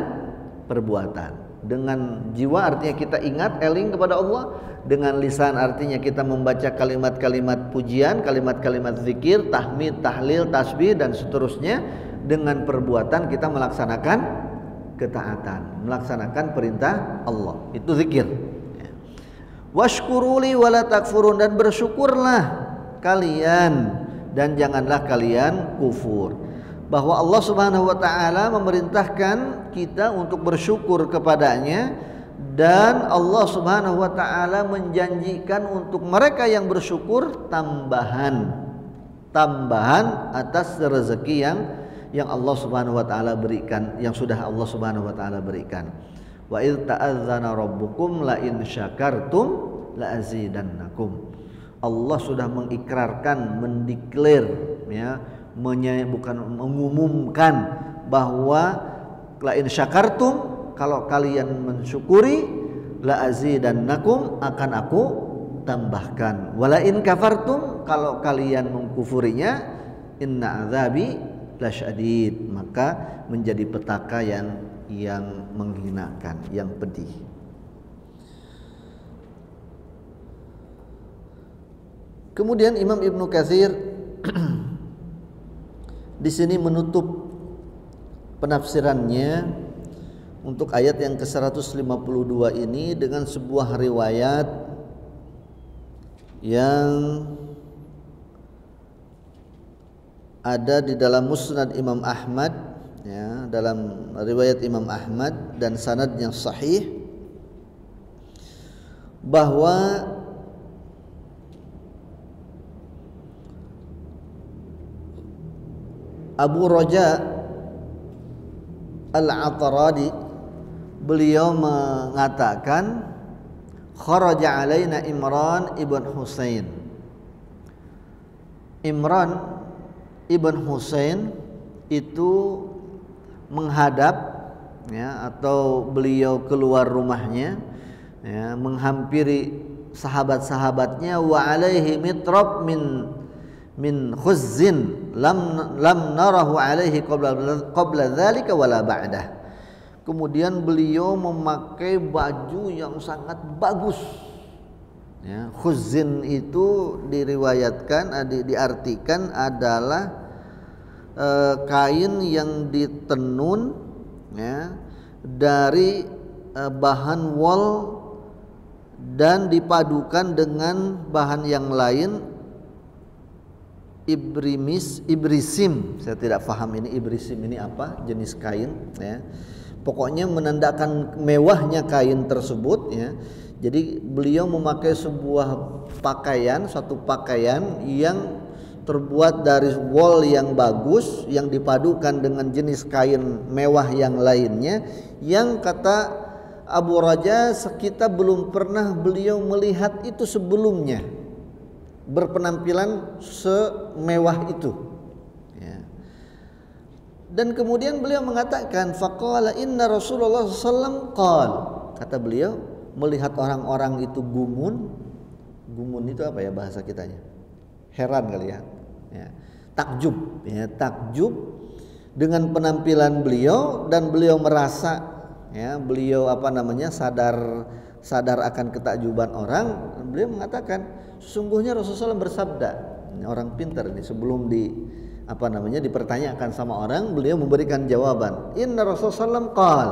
S1: perbuatan. Dengan jiwa artinya kita ingat, eling kepada Allah. Dengan lisan artinya kita membaca kalimat-kalimat pujian, kalimat-kalimat zikir, tahmid, tahlil, tasbih, dan seterusnya. Dengan perbuatan kita melaksanakan ketaatan, melaksanakan perintah Allah, itu zikir. Washkuruli wala takfurun, dan bersyukurlah kalian dan janganlah kalian kufur. Bahwa Allah Subhanahu wa taala memerintahkan kita untuk bersyukur kepadanya, dan Allah Subhanahu wa taala menjanjikan untuk mereka yang bersyukur tambahan atas rezeki yang Allah Subhanahu wa taala berikan, yang sudah Allah Subhanahu wa taala berikan. Wa idz ta'adzana rabbukum la in syakartum la azidannakum. Allah sudah mengikrarkan, mendeklar, ya, bukan mengumumkan bahwa la in syakartum, kalau kalian mensyukuri, la azidannakum, akan aku tambahkan. Wala in kafartum, kalau kalian mengkufurinya, inna azabi lasyadid, maka menjadi petaka yang menghinakan, yang pedih. Kemudian Imam Ibnu Katsir di sini menutup penafsirannya untuk ayat yang ke-152 ini dengan sebuah riwayat yang ada di dalam Musnad Imam Ahmad, ya, dalam riwayat Imam Ahmad dan sanadnya sahih, bahwa Abu Raja Al-Ataradi, beliau mengatakan, kharaja alaina Imran ibn Husain. Imran ibn Husain itu menghadap, ya, atau beliau keluar rumahnya, ya, menghampiri sahabat-sahabatnya, wa alaihi mitrab min khuzzin lam narahu alaihi qabla dzalika wala ba'dah. Kemudian beliau memakai baju yang sangat bagus, ya. Khuzzin itu diriwayatkan, diartikan adalah kain yang ditenun, ya, dari bahan wol dan dipadukan dengan bahan yang lain, ibrisim. Saya tidak paham ini ibrisim ini apa, jenis kain, ya. Pokoknya menandakan mewahnya kain tersebut, ya. Jadi beliau memakai sebuah pakaian, satu pakaian yang terbuat dari wol yang bagus, yang dipadukan dengan jenis kain mewah yang lainnya, yang kata Abu Raja, kita belum pernah beliau melihat itu sebelumnya. berpenampilan semewah itu. Ya. Dan kemudian beliau mengatakan, faqala inna Rasulullah sallallahu qal. Kata beliau, melihat orang-orang itu gumun. Gumun itu apa ya bahasa kitanya? Heran kali ya. Ya. Takjub, ya, takjub dengan penampilan beliau, dan beliau merasa, ya, beliau sadar akan ketakjuban orang. Beliau mengatakan, sesungguhnya Rasulullah SAW bersabda. Ini orang pintar ini, sebelum dipertanyakan sama orang, beliau memberikan jawaban. Inna Rasulullah SAW qal.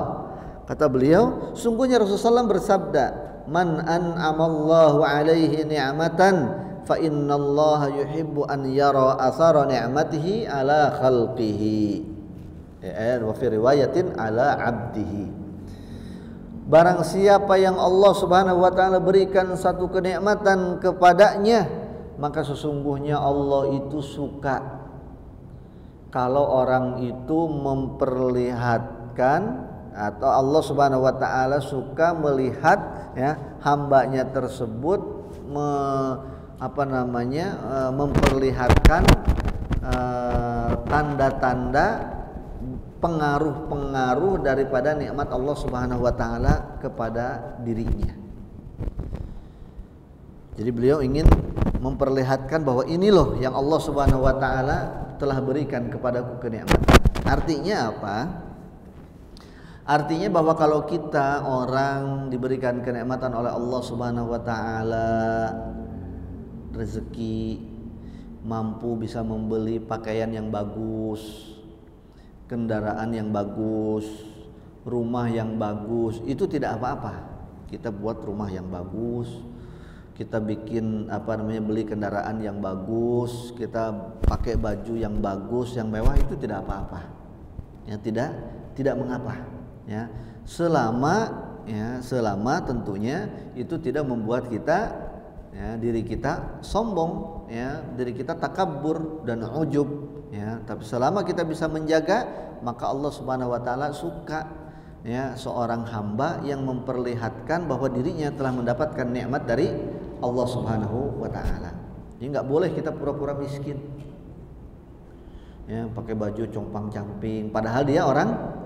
S1: Kata beliau, sungguhnya Rasulullah SAW bersabda, man an'amallahu alaihi ni'matan fa innallaha yuhibbu an yara athara ni'matihi ala khalqihi. Wa fi riwayatin ala 'abdihi. Barang siapa yang Allah Subhanahu wa taala berikan satu kenikmatan kepadanya, maka sesungguhnya Allah itu suka kalau orang itu memperlihatkan, atau Allah Subhanahu wa taala suka melihat, ya, hambanya tersebut memperlihatkan tanda-tanda pengaruh-pengaruh daripada nikmat Allah Subhanahu wa taala kepada dirinya. Jadi beliau ingin memperlihatkan bahwa ini loh yang Allah Subhanahu wa taala telah berikan kepadaku kenikmatan. Artinya apa? Artinya bahwa kalau kita orang diberikan kenikmatan oleh Allah Subhanahu wa taala, rezeki, mampu bisa membeli pakaian yang bagus, kendaraan yang bagus, rumah yang bagus, itu tidak apa-apa. Kita buat rumah yang bagus, kita bikin beli kendaraan yang bagus, kita pakai baju yang bagus, yang mewah, itu tidak apa-apa. Ya, tidak mengapa. Ya, selama tentunya itu tidak membuat kita, ya, diri kita sombong, ya, diri kita takabur dan ujub, ya. Tapi selama kita bisa menjaga, maka Allah Subhanahu wa taala suka, ya, seorang hamba yang memperlihatkan bahwa dirinya telah mendapatkan nikmat dari Allah Subhanahu wa taala. Jadi enggak boleh kita pura-pura miskin, ya, pakai baju compang-camping padahal dia orang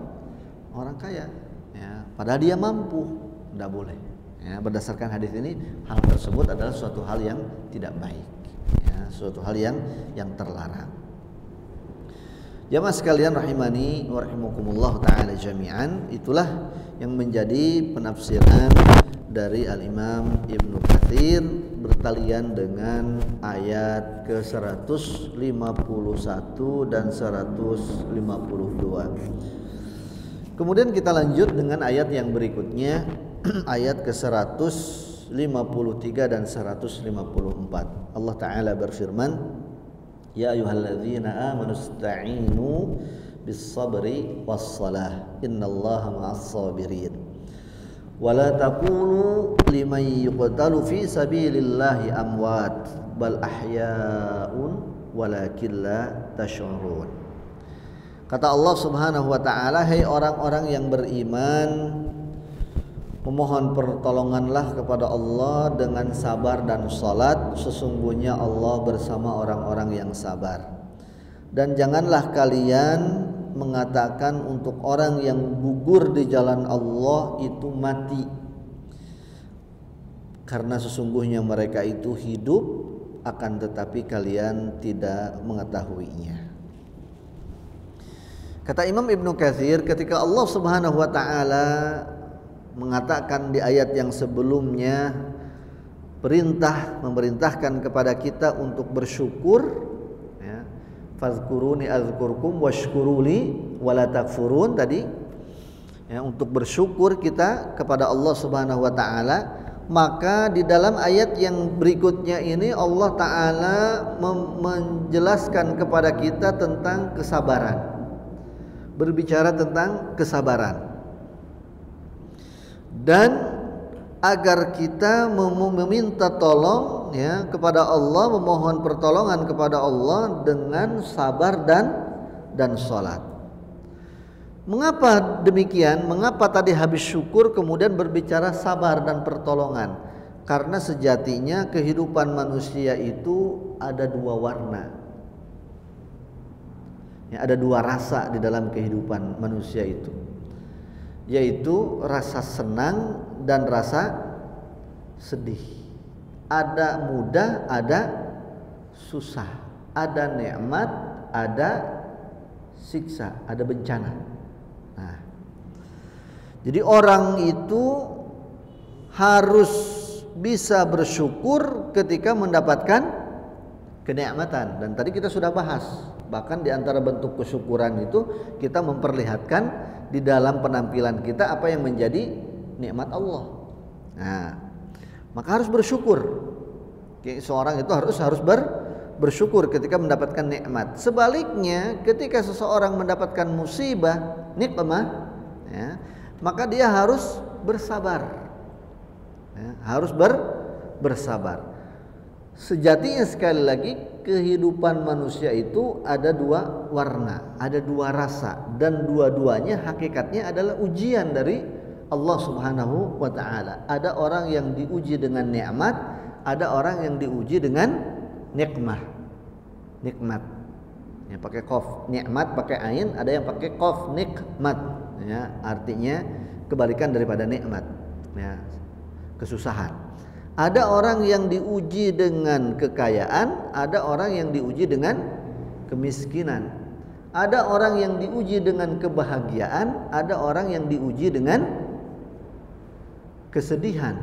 S1: kaya, ya, padahal dia mampu, enggak boleh. Ya, berdasarkan hadis ini, hal tersebut adalah suatu hal yang tidak baik, ya, suatu hal yang terlarang. Jamaah sekalian rahimani wa rahimakumullah taala jami'an, itulah yang menjadi penafsiran dari Al-Imam Ibnu Katsir bertalian dengan ayat ke-151 dan 152. Kemudian kita lanjut dengan ayat yang berikutnya, ayat ke-153 dan 154. Allah Ta'ala berfirman, ya ayyuhalladzina amanu ista'inu bis-sabri was-salah innallaha ma'as-sabirin wa la taqulu liman yuqtalu fi sabilillahi amwat bal ahya'un walakin la tash'urun. Kata Allah Subhanahu wa taala, hai orang-orang yang beriman, memohon pertolonganlah kepada Allah dengan sabar dan salat, sesungguhnya Allah bersama orang-orang yang sabar. Dan janganlah kalian mengatakan untuk orang yang gugur di jalan Allah itu mati, karena sesungguhnya mereka itu hidup, akan tetapi kalian tidak mengetahuinya. Kata Imam Ibnu Katsir, ketika Allah Subhanahu wa taala mengatakan di ayat yang sebelumnya memerintahkan kepada kita untuk bersyukur, ya, fazkuruni azkurkum washkuruli wala takfurun tadi, ya, untuk bersyukur kita kepada Allah Subhanahu wa taala, maka di dalam ayat yang berikutnya ini Allah taala menjelaskan kepada kita tentang kesabaran. Berbicara tentang kesabaran, dan agar kita meminta tolong, ya, kepada Allah, memohon pertolongan kepada Allah dengan sabar dan salat. Mengapa demikian? Mengapa tadi habis syukur kemudian berbicara sabar dan pertolongan? Karena sejatinya kehidupan manusia itu ada dua warna. Ya, ada dua rasa di dalam kehidupan manusia itu, yaitu rasa senang dan rasa sedih. Ada mudah, ada susah. Ada nikmat, ada siksa, ada bencana. Nah, jadi orang itu harus bisa bersyukur ketika mendapatkan kenikmatan. Dan tadi kita sudah bahas, bahkan di antara bentuk kesyukuran itu kita memperlihatkan di dalam penampilan kita apa yang menjadi nikmat Allah. Nah, maka harus bersyukur. Seorang itu harus bersyukur ketika mendapatkan nikmat. Sebaliknya, ketika seseorang mendapatkan musibah, nikmah, ya, maka dia harus bersabar. Ya, harus bersabar. Sejatinya sekali lagi kehidupan manusia itu ada dua warna, ada dua rasa, dan dua-duanya hakikatnya adalah ujian dari Allah Subhanahu wa taala. Ada orang yang diuji dengan nikmat, ada orang yang diuji dengan nikmat. Ya, pakai qaf, nikmat pakai ain, ada yang pakai qaf, nikmat. Ya, artinya kebalikan daripada nikmat. Ya, kesusahan. Ada orang yang diuji dengan kekayaan, ada orang yang diuji dengan kemiskinan. Ada orang yang diuji dengan kebahagiaan, ada orang yang diuji dengan kesedihan.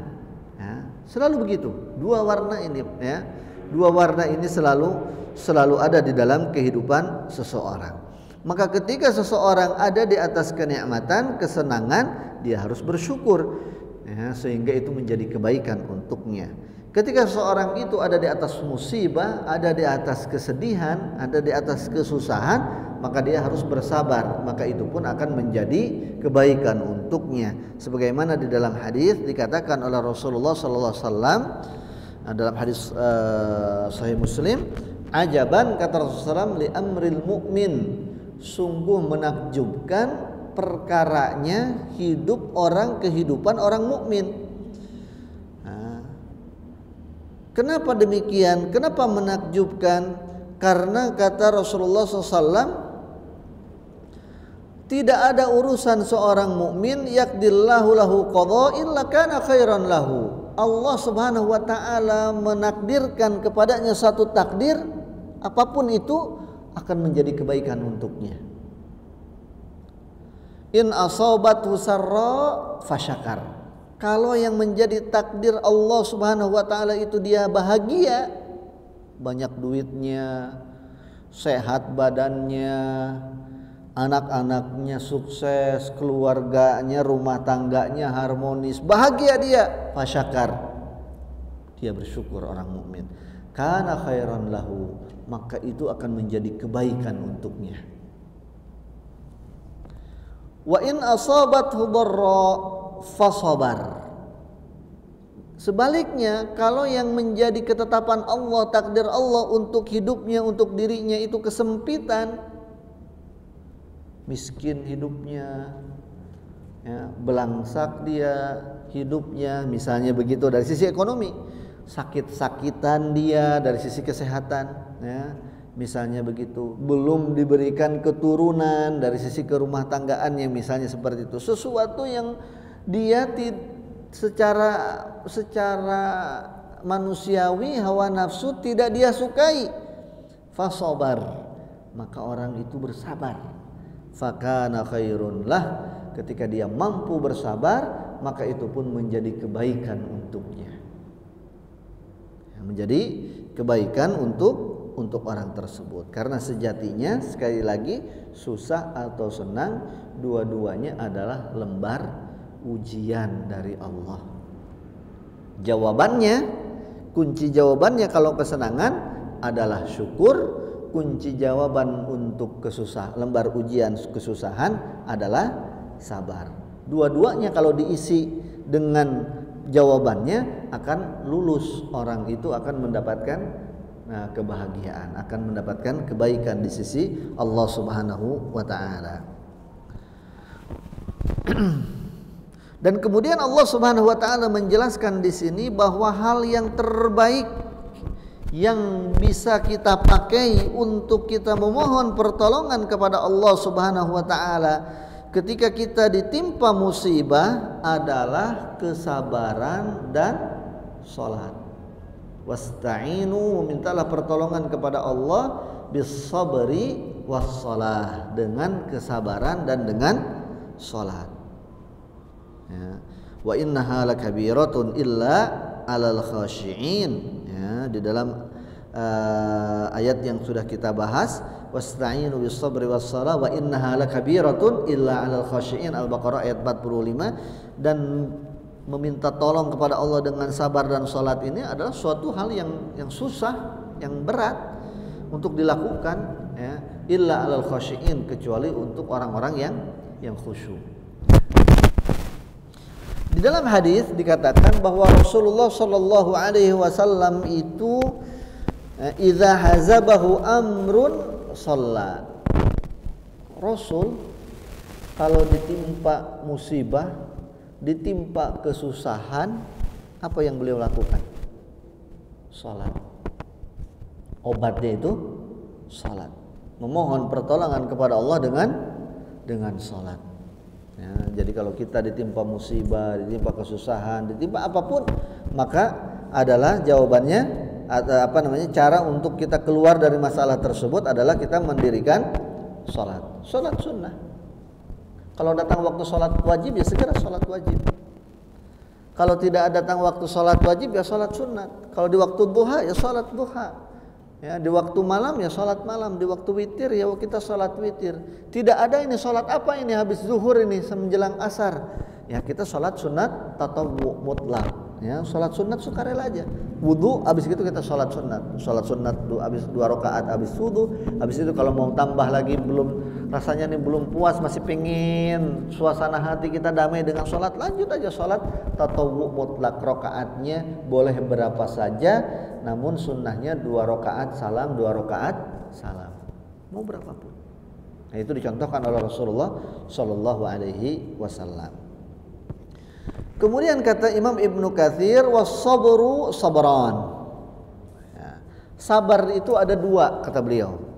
S1: Ya, selalu begitu. Dua warna ini, ya. Dua warna ini selalu ada di dalam kehidupan seseorang. Maka ketika seseorang ada di atas kenikmatan, kesenangan, dia harus bersyukur, ya, sehingga itu menjadi kebaikan untuknya. Ketika seseorang itu ada di atas musibah, ada di atas kesedihan, ada di atas kesusahan, maka dia harus bersabar, maka itu pun akan menjadi kebaikan untuknya. Sebagaimana di dalam hadis dikatakan oleh Rasulullah sallallahu alaihi wasallam dalam hadis Sahih Muslim, ajaban, kata Rasulullah SAW, li amril mu'min, sungguh menakjubkan perkaranya kehidupan orang mukmin. Nah, kenapa demikian? Kenapa menakjubkan? Karena kata Rasulullah SAW, tidak ada urusan seorang mukmin yakdillahu lahu qadha illa kana khairan lahu. Allah Subhanahu wa taala menakdirkan kepadanya satu takdir, apapun itu akan menjadi kebaikan untuknya. In asabathu sarra fasyakar. Kalau yang menjadi takdir Allah Subhanahu wa taala itu dia bahagia, banyak duitnya, sehat badannya, anak-anaknya sukses, keluarganya, rumah tangganya harmonis, bahagia dia, fasyakar, dia bersyukur orang mukmin. Kana khairan lahu, maka itu akan menjadi kebaikan untuknya. Wa in asabathu dharra fasabar. Sebaliknya, kalau yang menjadi ketetapan Allah, takdir Allah untuk hidupnya, untuk dirinya itu kesempitan, miskin hidupnya, ya, belangsak dia hidupnya, misalnya begitu dari sisi ekonomi, sakit-sakitan dia dari sisi kesehatan, ya, misalnya begitu, belum diberikan keturunan dari sisi kerumah tanggaannya, misalnya seperti itu, sesuatu yang dia secara manusiawi, hawa nafsu tidak dia sukai, fasabar, maka orang itu bersabar. Fakana khairun lah, ketika dia mampu bersabar, maka itu pun menjadi kebaikan untuknya, menjadi kebaikan untuk orang tersebut. Karena sejatinya sekali lagi, susah atau senang, dua-duanya adalah lembar ujian dari Allah. Jawabannya, kunci jawabannya kalau kesenangan adalah syukur. Kunci jawaban untuk lembar ujian kesusahan adalah sabar. Dua-duanya kalau diisi dengan jawabannya akan lulus, orang itu akan mendapatkan kebahagiaan, akan mendapatkan kebaikan di sisi Allah Subhanahu wa taala. Dan kemudian Allah Subhanahu wa taala menjelaskan di sini bahwa hal yang terbaik yang bisa kita pakai untuk kita memohon pertolongan kepada Allah Subhanahu wa taala ketika kita ditimpa musibah adalah kesabaran dan salat. Wasta'inu, mintalah pertolongan kepada Allah bis-sabri was-shalah, dengan kesabaran dan dengan salat. Ya. Wa innaha lakabiratun illa 'alal khashi'in. Ya, di dalam ayat yang sudah kita bahas, wasta'inu bis-sabri was-shalah wa innaha lakabiratun illa 'alal khashi'in, Al-Baqarah ayat 45. Dan meminta tolong kepada Allah dengan sabar dan salat ini adalah suatu hal yang susah, yang berat untuk dilakukan, ya. Illa 'alal khashi'in, kecuali untuk orang-orang yang khusyuk. Di dalam hadis dikatakan bahwa Rasulullah Shallallahu Alaihi Wasallam itu idza hazabahu amrun shalla. Rasul kalau ditimpa musibah, ditimpa kesusahan, apa yang beliau lakukan? Salat. Obatnya itu salat. Memohon pertolongan kepada Allah dengan salat. Ya, jadi kalau kita ditimpa musibah, ditimpa kesusahan, ditimpa apapun, maka adalah jawabannya cara untuk kita keluar dari masalah tersebut adalah kita mendirikan salat. Salat sunnah. Kalau datang waktu salat wajib ya segera salat wajib. Kalau tidak datang waktu salat wajib ya salat sunat. Kalau di waktu duha ya salat duha. Ya, di waktu malam ya salat malam, di waktu witir ya kita salat witir. Tidak ada ini salat apa ini habis zuhur ini menjelang asar. Ya kita salat sunat tatawwu mutlak. Ya salat sunat sukarela aja. Wudu habis itu kita salat sunat. Salat sunat habis 2 rakaat habis wudu. Habis itu kalau mau tambah lagi rasanya nih belum puas, masih pengin suasana hati kita damai dengan salat, lanjut aja salat tatawwu mutlak, rakaatnya boleh berapa saja, namun sunnahnya 2 rakaat salam, 2 rakaat salam, mau berapapun. Nah, itu dicontohkan oleh Rasulullah Shallallahu Alaihi Wasallam. Kemudian kata Imam Ibnu Katsir, was-sabru sabran. Ya, sabar itu ada 2 kata beliau.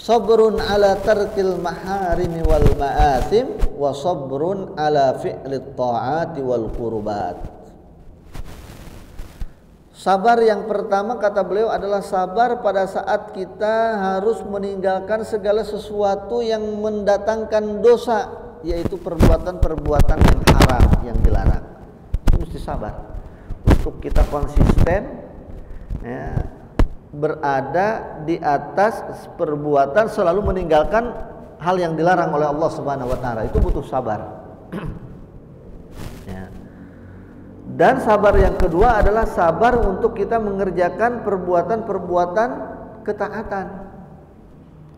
S1: Sabrun ala tarkil maharimi wal ma'athim wa sabrun ala fi'lit ta'ati wal qurbat. Sabar yang pertama kata beliau adalah sabar pada saat kita harus meninggalkan segala sesuatu yang mendatangkan dosa, yaitu perbuatan-perbuatan yang haram, yang dilarang. Itu mesti sabar untuk kita konsisten, ya, berada di atas perbuatan selalu meninggalkan hal yang dilarang oleh Allah Subhanahu wa taala. Itu butuh sabar. Ya. Dan sabar yang kedua adalah sabar untuk kita mengerjakan perbuatan-perbuatan ketaatan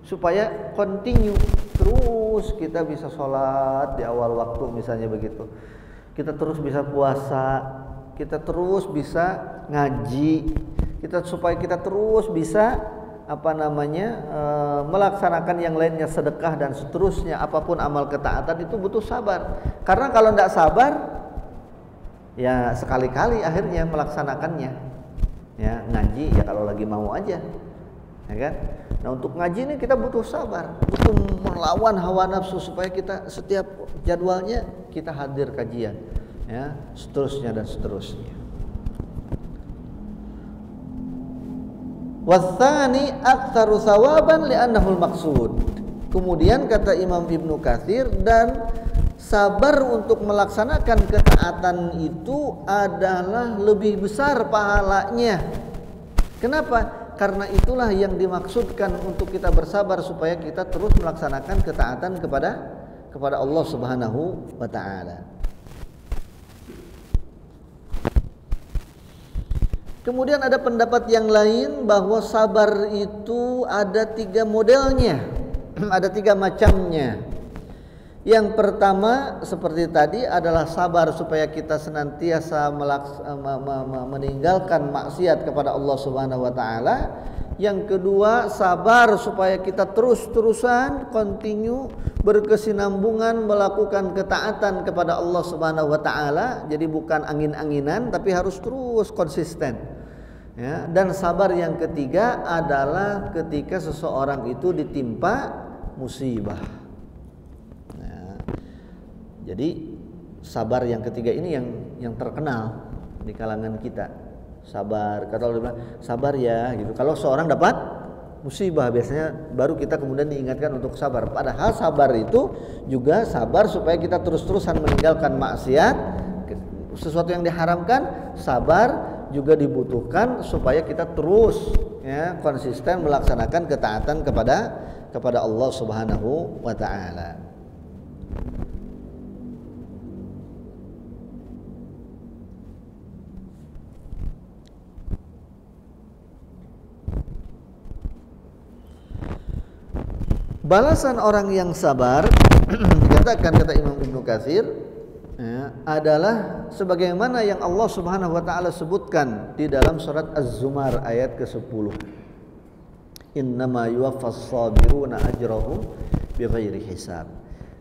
S1: supaya continue terus kita bisa sholat di awal waktu misalnya begitu. Kita terus bisa puasa, kita terus bisa ngaji. Supaya kita terus bisa melaksanakan yang lainnya, sedekah dan seterusnya, apapun amal ketaatan itu butuh sabar. Karena kalau tidak sabar, ya sekali-kali akhirnya melaksanakannya. Ya ngaji ya kalau lagi mau aja, ya kan? Nah untuk ngaji ini kita butuh sabar, butuh melawan hawa nafsu supaya kita setiap jadwalnya kita hadir kajian, ya seterusnya dan seterusnya. Wathani aktsaru thawaban li'annahu al-maqsud. Kemudian kata Imam Ibnu Katsir, dan sabar untuk melaksanakan ketaatan itu adalah lebih besar pahalanya. Kenapa? Karena itulah yang dimaksudkan untuk kita bersabar supaya kita terus melaksanakan ketaatan kepada Allah Subhanahu wa taala. Kemudian ada pendapat yang lain bahwa sabar itu ada 3 modelnya, ada 3 macamnya. Yang pertama seperti tadi adalah sabar supaya kita senantiasa meninggalkan maksiat kepada Allah Subhanahu wa taala. Yang kedua, sabar supaya kita terus-terusan continue berkesinambungan melakukan ketaatan kepada Allah Subhanahu wa taala. Jadi bukan angin-anginan tapi harus terus konsisten. Ya, dan sabar yang ketiga adalah ketika seseorang itu ditimpa musibah. Nah, jadi sabar yang ketiga ini yang terkenal di kalangan kita. Sabar, kata Allah bilang, sabar ya gitu. Kalau seorang dapat musibah biasanya baru kita kemudian diingatkan untuk sabar. Padahal sabar itu juga sabar supaya kita terus-terusan meninggalkan maksiat, sesuatu yang diharamkan. Sabar juga dibutuhkan supaya kita terus ya konsisten melaksanakan ketaatan kepada Allah Subhanahu wa taala. Balasan orang yang sabar dikatakan kata Imam Ibnu Katsir ya, adalah sebagaimana yang Allah Subhanahu wa taala sebutkan di dalam surat Az-Zumar ayat ke-10. Innama yuwaffas sabiruna ajrahum bighairi hisab.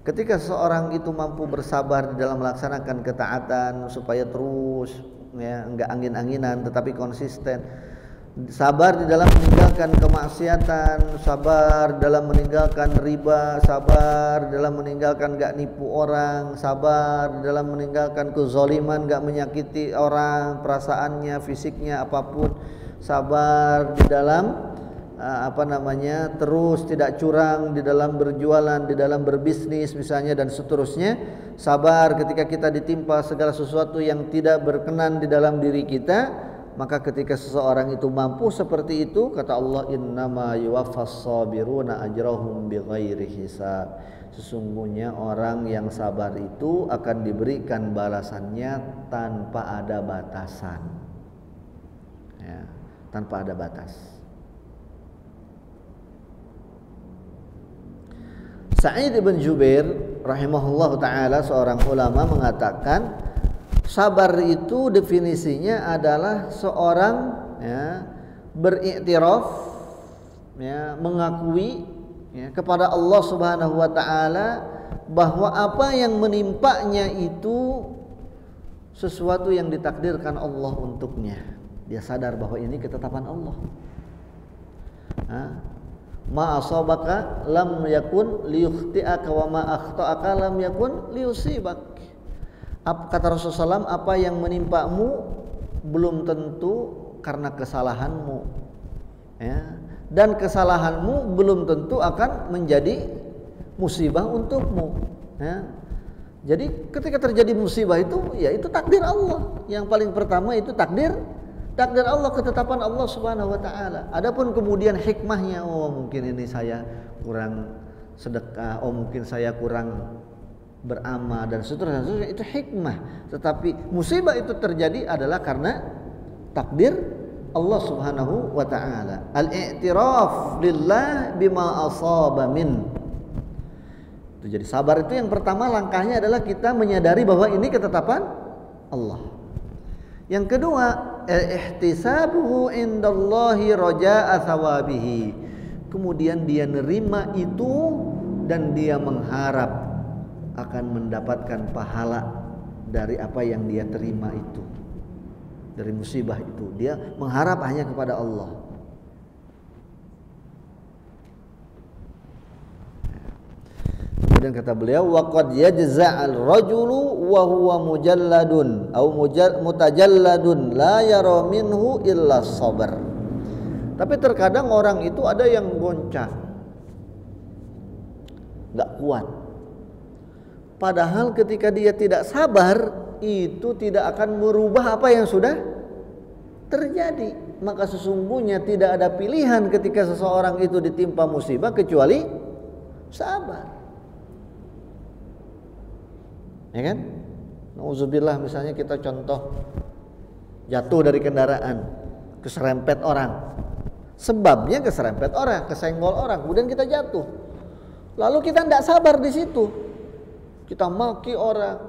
S1: Ketika seorang itu mampu bersabar di dalam melaksanakan ketaatan supaya terus ya enggak angin-anginan tetapi konsisten. Sabar di dalam meninggalkan kemaksiatan, sabar dalam meninggalkan riba, sabar dalam meninggalkan gak nipu orang, sabar dalam meninggalkan kezaliman, gak menyakiti orang, perasaannya, fisiknya, apapun, sabar di dalam terus tidak curang di dalam berjualan, di dalam berbisnis misalnya dan seterusnya. Sabar ketika kita ditimpa segala sesuatu yang tidak berkenan di dalam diri kita. Maka ketika seseorang itu mampu seperti itu, kata Allah, innama yuwaffas sabiruna ajrahum bighairi hisab. Sesungguhnya orang yang sabar itu akan diberikan balasannya tanpa ada batasan. Ya, tanpa ada batas. Sa'id bin Jubair rahimahullah ta'ala seorang ulama mengatakan sabar itu definisinya adalah seorang ya, beriktiraf ya, mengakui ya, kepada Allah Subhanahu wa taala bahwa apa yang menimpanya itu sesuatu yang ditakdirkan Allah untuknya. Dia sadar bahwa ini ketetapan Allah. Ma asabaka lam yakun liyukhti'aka wa ma akhta'aka lam yakun liyusibak. Kata Rasulullah SAW, apa yang menimpamu belum tentu karena kesalahanmu ya. Dan kesalahanmu belum tentu akan menjadi musibah untukmu ya. Jadi ketika terjadi musibah itu ya itu takdir Allah. Yang paling pertama itu takdir Allah, ketetapan Allah Subhanahu wa taala. Adapun kemudian hikmahnya, oh mungkin ini saya kurang sedekah, oh mungkin saya kurang beramal dan seterusnya, itu hikmah. Tetapi musibah itu terjadi adalah karena takdir Allah Subhanahu wa taala. Al-i'tiraf lillah bima asaba min. Itu jadi sabar itu yang pertama langkahnya adalah kita menyadari bahwa ini ketetapan Allah. Yang kedua, ihtisabuhu indallahi raja'a thawabihi. Kemudian dia nerima itu dan dia mengharap akan mendapatkan pahala dari apa yang dia terima itu, dari musibah itu. Dia mengharap hanya kepada Allah. Kemudian kata beliau, waqad yajza'al rajulu wa huwa mujalladun au mutajalladun la yara minhu illa sabar. Tapi terkadang orang itu ada yang goncang, enggak kuat. Padahal ketika dia tidak sabar, itu tidak akan merubah apa yang sudah terjadi. Maka sesungguhnya tidak ada pilihan ketika seseorang itu ditimpa musibah kecuali sabar. Ya kan? Nauzubillah, misalnya kita contoh jatuh dari kendaraan, keserempet orang. Sebabnya keserempet orang, kesenggol orang, kemudian kita jatuh. Lalu kita tidak sabar di situ. Kita maki orang,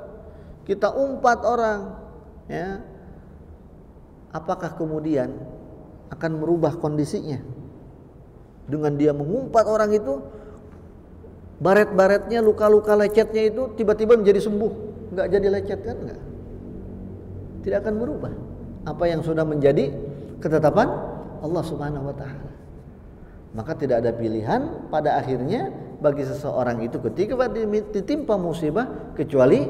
S1: kita umpat orang, ya. Apakah kemudian akan merubah kondisinya? Dengan dia mengumpat orang itu, baret-baretnya, luka-luka lecetnya itu tiba-tiba menjadi sembuh. Enggak jadi lecet kan? Enggak. Tidak akan berubah apa yang sudah menjadi ketetapan Allah Subhanahu wa taala. Maka tidak ada pilihan pada akhirnya bagi seseorang itu ketika ditimpa musibah kecuali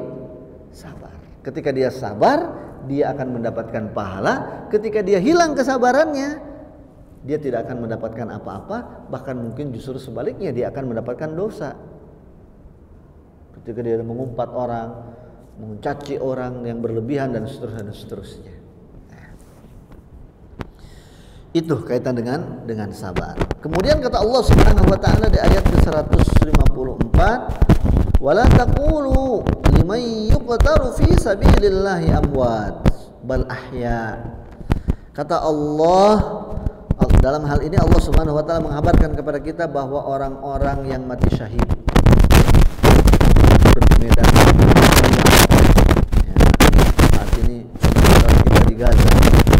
S1: sabar. Ketika dia sabar, dia akan mendapatkan pahala. Ketika dia hilang kesabarannya, dia tidak akan mendapatkan apa-apa, bahkan mungkin justru sebaliknya dia akan mendapatkan dosa. Ketika dia mengumpat orang, mencaci orang yang berlebihan dan seterusnya. Itu kaitan dengan sabar. Kemudian kata Allah Subhanahu wa taala di ayat ke-154, "Wala taqulu liman yuqtaru fi sabilillahi amwat bal ahya." Kata Allah, dalam hal ini Allah Subhanahu wa taala menghabarkan kepada kita bahwa orang-orang yang mati syahid bermedan saat ini kita di Gaza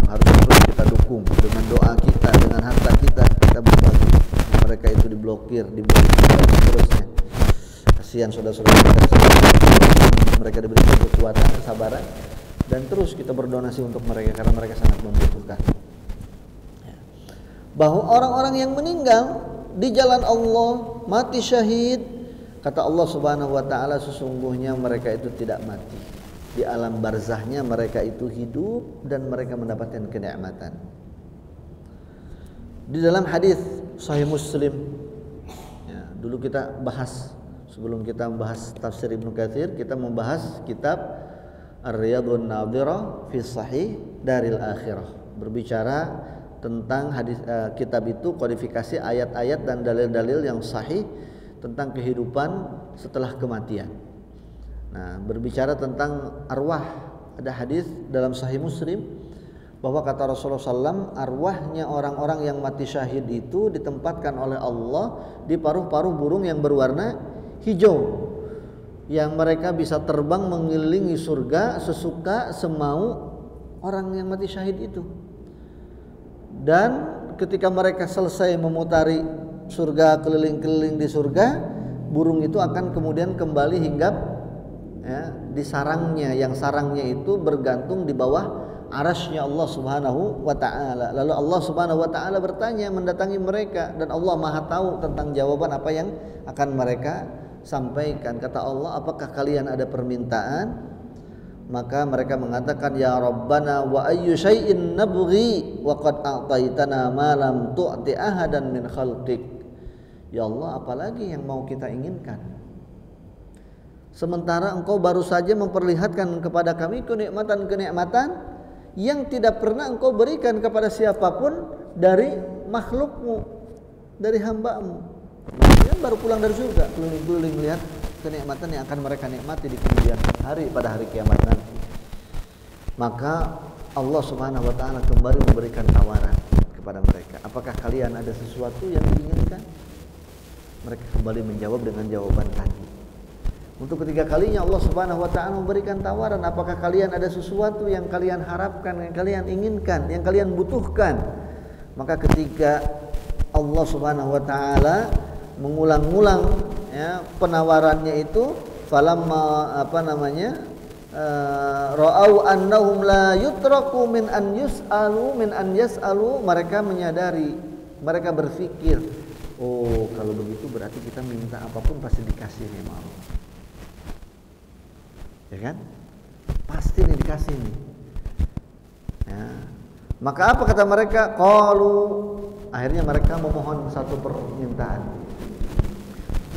S1: harus terus kita dukung dengan doa kita, dengan harta kita berbagi. Mereka itu diblokir, dan seterusnya. Kasihan saudara-saudara kita, mereka diberikan kekuatan, kesabaran, dan terus kita berdonasi untuk mereka karena mereka sangat membutuhkan. Bahwa orang-orang yang meninggal di jalan Allah, mati syahid, kata Allah Subhanahu wa taala, sesungguhnya mereka itu tidak mati. Di alam barzahnya mereka itu hidup dan mereka mendapatkan kenikmatan. Di dalam hadis Sahih Muslim, ya, dulu kita bahas sebelum kita membahas tafsir Ibnu Katsir, kita membahas kitab Ar-Riyadhun Nadhirah fi Sahih Daril Akhirah, berbicara tentang hadis kitab itu kodifikasi ayat-ayat dan dalil-dalil yang sahih tentang kehidupan setelah kematian. Nah, berbicara tentang arwah, ada hadis dalam Sahih Muslim bahwa kata Rasulullah SAW, arwahnya orang-orang yang mati syahid itu ditempatkan oleh Allah di paruh-paruh burung yang berwarna hijau, yang mereka bisa terbang mengelilingi surga sesuka semau orang yang mati syahid itu. Dan ketika mereka selesai memutari surga, keliling-keliling di surga, burung itu akan kemudian kembali hinggap, ya, di sarangnya, yang sarangnya itu bergantung di bawah arasy-Nya Allah Subhanahu wa taala. Lalu Allah Subhanahu wa taala bertanya, mendatangi mereka, dan Allah Maha tahu tentang jawaban apa yang akan mereka sampaikan. Kata Allah, apakah kalian ada permintaan? Maka mereka mengatakan, ya Rabbana wa ayyu syai'in nabghi wa qad a'taitana ma lam tu'ti ahadan min khalqik. Ya Allah, apalagi yang mau kita inginkan? Sementara Engkau baru saja memperlihatkan kepada kami kenikmatan-kenikmatan yang tidak pernah Engkau berikan kepada siapapun dari makhlukmu, dari hamba-Mu. Maksudnya baru pulang dari surga, keliling-keliling lihat kenikmatan yang akan mereka nikmati di kemudian hari, pada hari kiamat nanti. Maka Allah Subhanahu wa taala kembali memberikan tawaran kepada mereka, apakah kalian ada sesuatu yang diinginkan? Mereka kembali menjawab dengan jawaban tadi. Untuk ketiga kalinya Allah Subhanahu wa taala memberikan tawaran, apakah kalian ada sesuatu yang kalian harapkan, yang kalian inginkan, yang kalian butuhkan? Maka ketika Allah Subhanahu wa taala mengulang-ulang, ya, penawarannya itu, falamma ra'au annahum la yutraku min an yas'alu, mereka menyadari, mereka berpikir, oh kalau begitu berarti kita minta apapun pasti dikasih nih sama Allah, ya kan? Pasti nih dikasih nih, ya. Maka apa kata mereka? Qalu, akhirnya mereka memohon satu permintaan,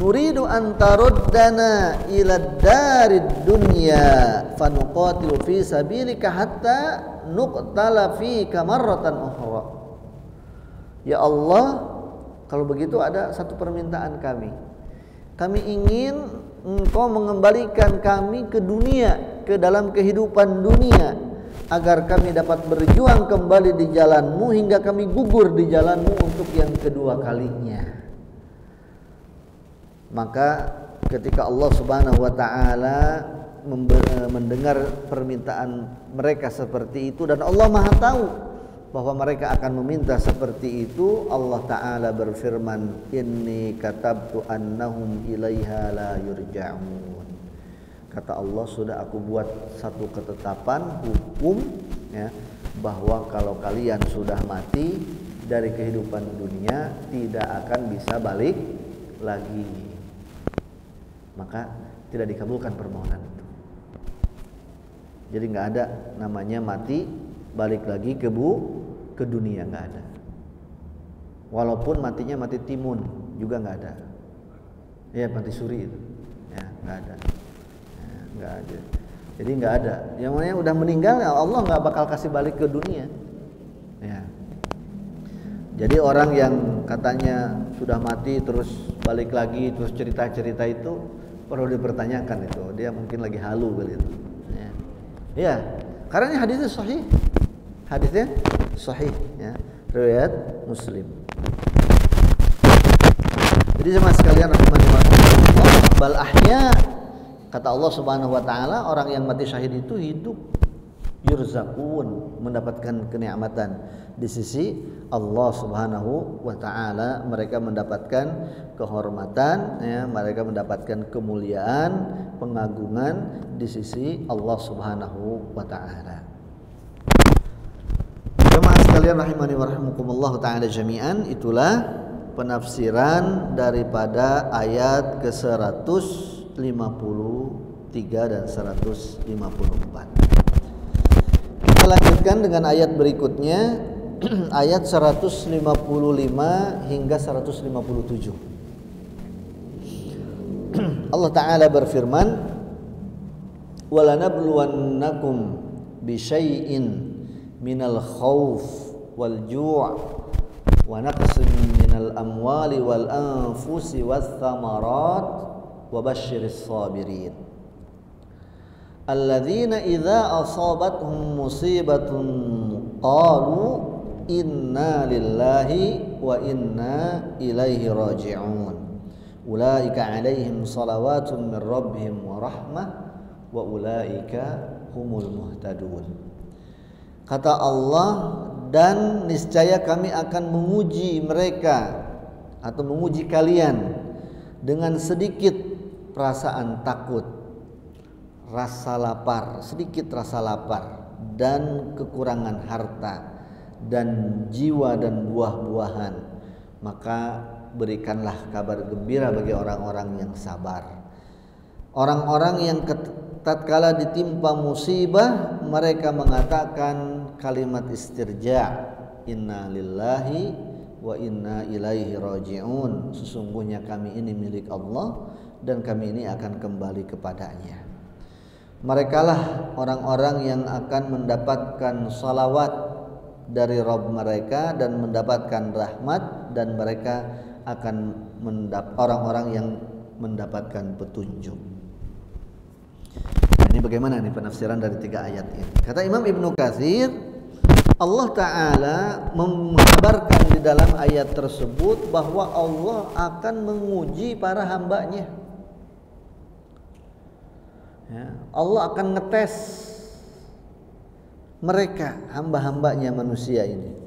S1: nuridu an taruddana ila darid dunya fanuqatilu fi sabilika hatta nuqtala fika marratan ukhra. Ya Allah, kalau begitu ada satu permintaan kami. Kami ingin Engkau mengembalikan kami ke dunia, ke dalam kehidupan dunia, agar kami dapat berjuang kembali di jalan-Mu hingga kami gugur di jalan-Mu untuk yang kedua kalinya. Maka ketika Allah Subhanahu wa taala mendengar permintaan mereka seperti itu, dan Allah Maha tahu bahwa mereka akan meminta seperti itu, Allah Ta'ala berfirman, inni katabtu annahum ilaiha la yurja'un. Kata Allah, sudah aku buat satu ketetapan hukum, ya, bahwa kalau kalian sudah mati dari kehidupan dunia tidak akan bisa balik lagi, maka tidak dikabulkan permohonan itu. Jadi nggak ada namanya mati balik lagi ke dunia, nggak ada. Walaupun matinya mati timun juga nggak ada. Ya, mati suri itu, ya nggak ada, ya, nggak ada. Jadi nggak ada. Yang namanya udah meninggal, ya Allah nggak bakal kasih balik ke dunia. Ya. Jadi orang yang katanya sudah mati terus balik lagi terus cerita-cerita itu perlu dipertanyakan itu. Dia mungkin lagi halu kali itu. Ya. Ya, karena ini hadisnya sahih. Hadisnya sahih, ya, riwayat Muslim. Jadi jemaah sekalian rahimanillah, bal ahya, kata Allah Subhanahu wa taala, orang yang mati syahid itu hidup, yurzaqun, mendapatkan kenikmatan di sisi Allah Subhanahu wa taala, mereka mendapatkan kehormatan, ya, mereka mendapatkan kemuliaan, pengagungan di sisi Allah Subhanahu wa taala. Jemaah sekalian rahimani wa rahimakumullah taala jami'an, itulah penafsiran daripada ayat ke-153 dan 154. Kita lanjutkan dengan ayat berikutnya, ayat 155 hingga 157. Allah Ta'ala berfirman, وَلَنَبْلُوَنَّكُمْ بِشَيْءٍ مِنَ الْخَوْفِ وَالْجُوعِ وَنَقْصٍ مِنَ الْأَمْوَالِ وَالْأَنفُسِ وَالثَّمَرَاتِ وَبَشِّرِ الصَّابِرِينَ الَّذِينَ إِذَا أَصَابَتْهُمْ مُصِيبَةٌ قَالُوا إِنَّا لِلَّهِ وَإِنَّا إِلَيْهِ رَاجِعُونَ أُولَئِكَ عَلَيْهِمْ صَلَوَاتٌ مِّن رَّبِّهِمْ وَرَحْمَةٌ وَأُولَئِكَ هُمُ الْمُهْتَدُونَ. Kata Allah, dan niscaya kami akan menguji mereka atau menguji kalian dengan sedikit perasaan takut, rasa lapar, sedikit rasa lapar dan kekurangan harta dan jiwa dan buah-buahan, maka berikanlah kabar gembira bagi orang-orang yang sabar. Orang-orang yang tatkala ditimpa musibah mereka mengatakan kalimat istirja, inna lillahi wa inna ilaihi raji'un, sesungguhnya kami ini milik Allah dan kami ini akan kembali kepadanya. Merekalah orang-orang yang akan mendapatkan salawat dari Rabb mereka dan mendapatkan rahmat, dan mereka akan orang-orang yang mendapatkan petunjuk. Nah, ini bagaimana nih penafsiran dari 3 ayat ini? Kata Imam Ibnu Katsir, Allah Ta'ala mengabarkan di dalam ayat tersebut bahwa Allah akan menguji para hambanya. Ya, Allah akan ngetes mereka, hamba-hambanya manusia ini.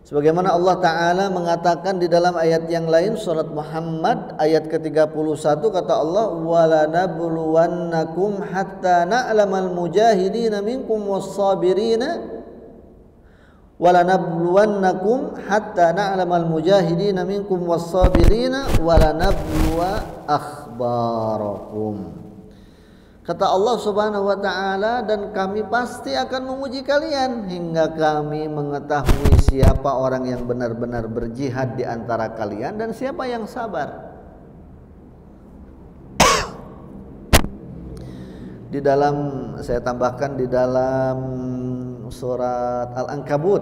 S1: Sebagaimana Allah Ta'ala mengatakan di dalam ayat yang lain, surat Muhammad ayat ke-31, kata Allah, وَلَنَبْلُوَنَّكُمْ حَتَّى نَعْلَمَ الْمُجَاهِدِينَ مِنْكُمْ وَالصَّابِرِينَ وَلَنَبْلُوَنَّكُمْ حَتَّى نَعْلَمَ الْمُجَاهِدِينَ مِنْكُمْ وَالصَّابِرِينَ وَلَنَبْلُوَ أَخْبَارَكُمْ. Kata Allah Subhanahu wa taala, dan kami pasti akan menguji kalian hingga kami mengetahui siapa orang yang benar-benar berjihad di antara kalian dan siapa yang sabar. Di dalam, saya tambahkan, di dalam surat Al-Ankabut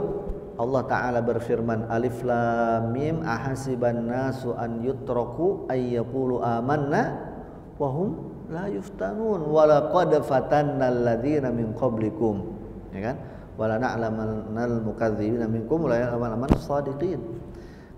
S1: Allah Ta'ala berfirman, Alif Lam Mim, ahasiban nasu an yutraku ayyaqulu amanna wa hum la yuftanun walaqad fatanna alladhina min qablikum, ya kan, wala na'lamannal mukadzibina minkum la ya'lamanna as-shadiqin.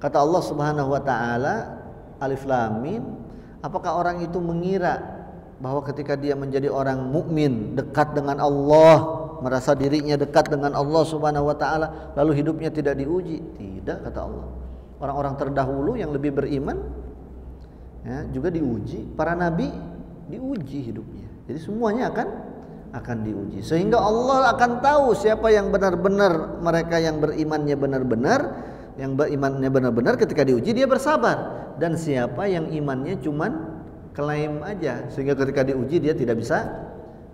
S1: Kata Allah Subhanahu wa taala, Alif Lam Mim, apakah orang itu mengira bahwa ketika dia menjadi orang mukmin, dekat dengan Allah, merasa dirinya dekat dengan Allah Subhanahu wa taala, lalu hidupnya tidak diuji. Tidak, kata Allah. Orang-orang terdahulu yang lebih beriman ya, juga diuji, para nabi diuji hidupnya. Jadi semuanya akan diuji. Sehingga Allah akan tahu siapa yang benar-benar, mereka yang berimannya benar-benar, yang berimannya benar-benar ketika diuji dia bersabar, dan siapa yang imannya cuman klaim aja sehingga ketika diuji dia tidak bisa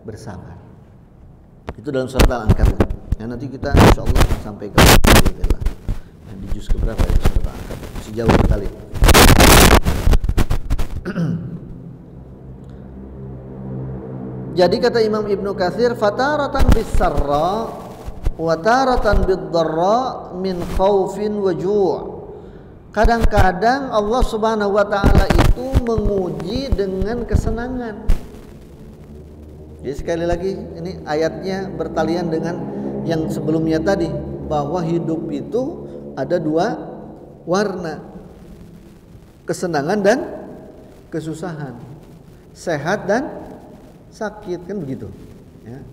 S1: bersabar. Itu dalam surat Al-Ankabut. Ya, nanti kita insyaallah akan sampai ke di juz keberapa ya surat Al-Ankabut. Masih jauh sekali. Jadi kata Imam Ibnu Katsir, fataratan bis-sarra wa taratan bid-dharra min khaufin wa ju'. Kadang-kadang Allah Subhanahu wa taala itu menguji dengan kesenangan. Jadi sekali lagi ini ayatnya bertalian dengan yang sebelumnya tadi, bahwa hidup itu ada dua warna, kesenangan dan kesusahan, sehat dan sakit, kan begitu ya.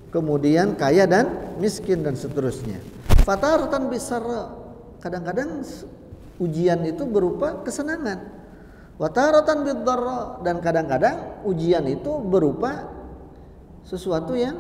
S1: Kemudian kaya dan miskin dan seterusnya. Fataratan bisarra, kadang-kadang ujian itu berupa kesenangan. Wataratan biddarra, dan kadang-kadang ujian itu berupa sesuatu yang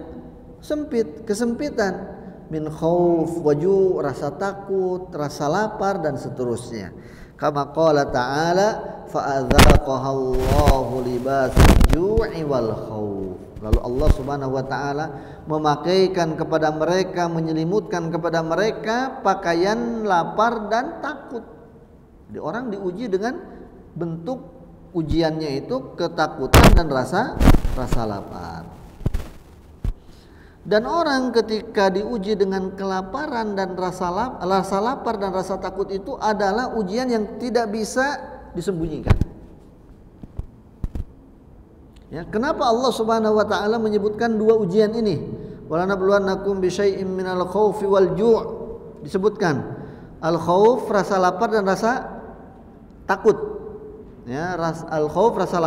S1: sempit, kesempitan. Min khauf waju, rasa takut, rasa lapar dan seterusnya. Kama qala ta'ala fa'adzaqahallahu libasal ju'i wal khauf. Lalu Allah Subhanahu wa taala memakaikan kepada mereka, menyelimutkan kepada mereka pakaian lapar dan takut. Jadi orang diuji dengan bentuk ujiannya itu ketakutan dan rasa lapar. Dan orang ketika diuji dengan kelaparan dan rasa lapar dan rasa takut itu adalah ujian yang tidak bisa disembunyikan. Ya, kenapa Allah Subhanahu wa taala menyebutkan dua ujian ini? Wala nabluwannakum bisyai'im minal khaufi wal ju'. Disebutkan al-khauf, rasa lapar dan rasa takut. Ya, al-khauf rasa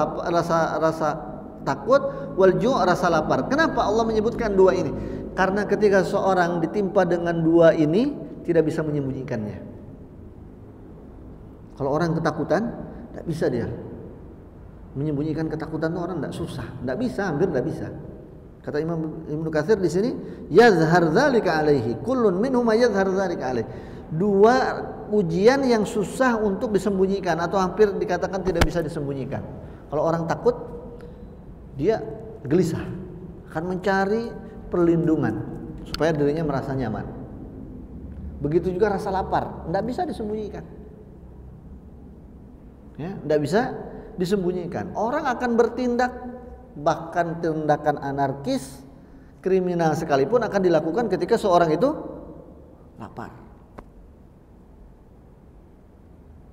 S1: takut, wal ju' rasa lapar. Kenapa Allah menyebutkan dua ini? Karena ketika seorang ditimpa dengan dua ini tidak bisa menyembunyikannya. Kalau orang ketakutan, tidak bisa dia menyembunyikan ketakutan itu. Orang tidak susah, tidak bisa, hampir tidak bisa. Kata Imam Ibnu Katsir di sini, yazhar dzalika alaihi, kullun minhum yazhar dzalika alaihi. Dua ujian yang susah untuk disembunyikan atau hampir dikatakan tidak bisa disembunyikan. Kalau orang takut, dia gelisah, akan mencari perlindungan supaya dirinya merasa nyaman. Begitu juga rasa lapar, tidak bisa disembunyikan. Ya, tidak bisa disembunyikan. Orang akan bertindak, bahkan tindakan anarkis, kriminal sekalipun akan dilakukan ketika seorang itu lapar.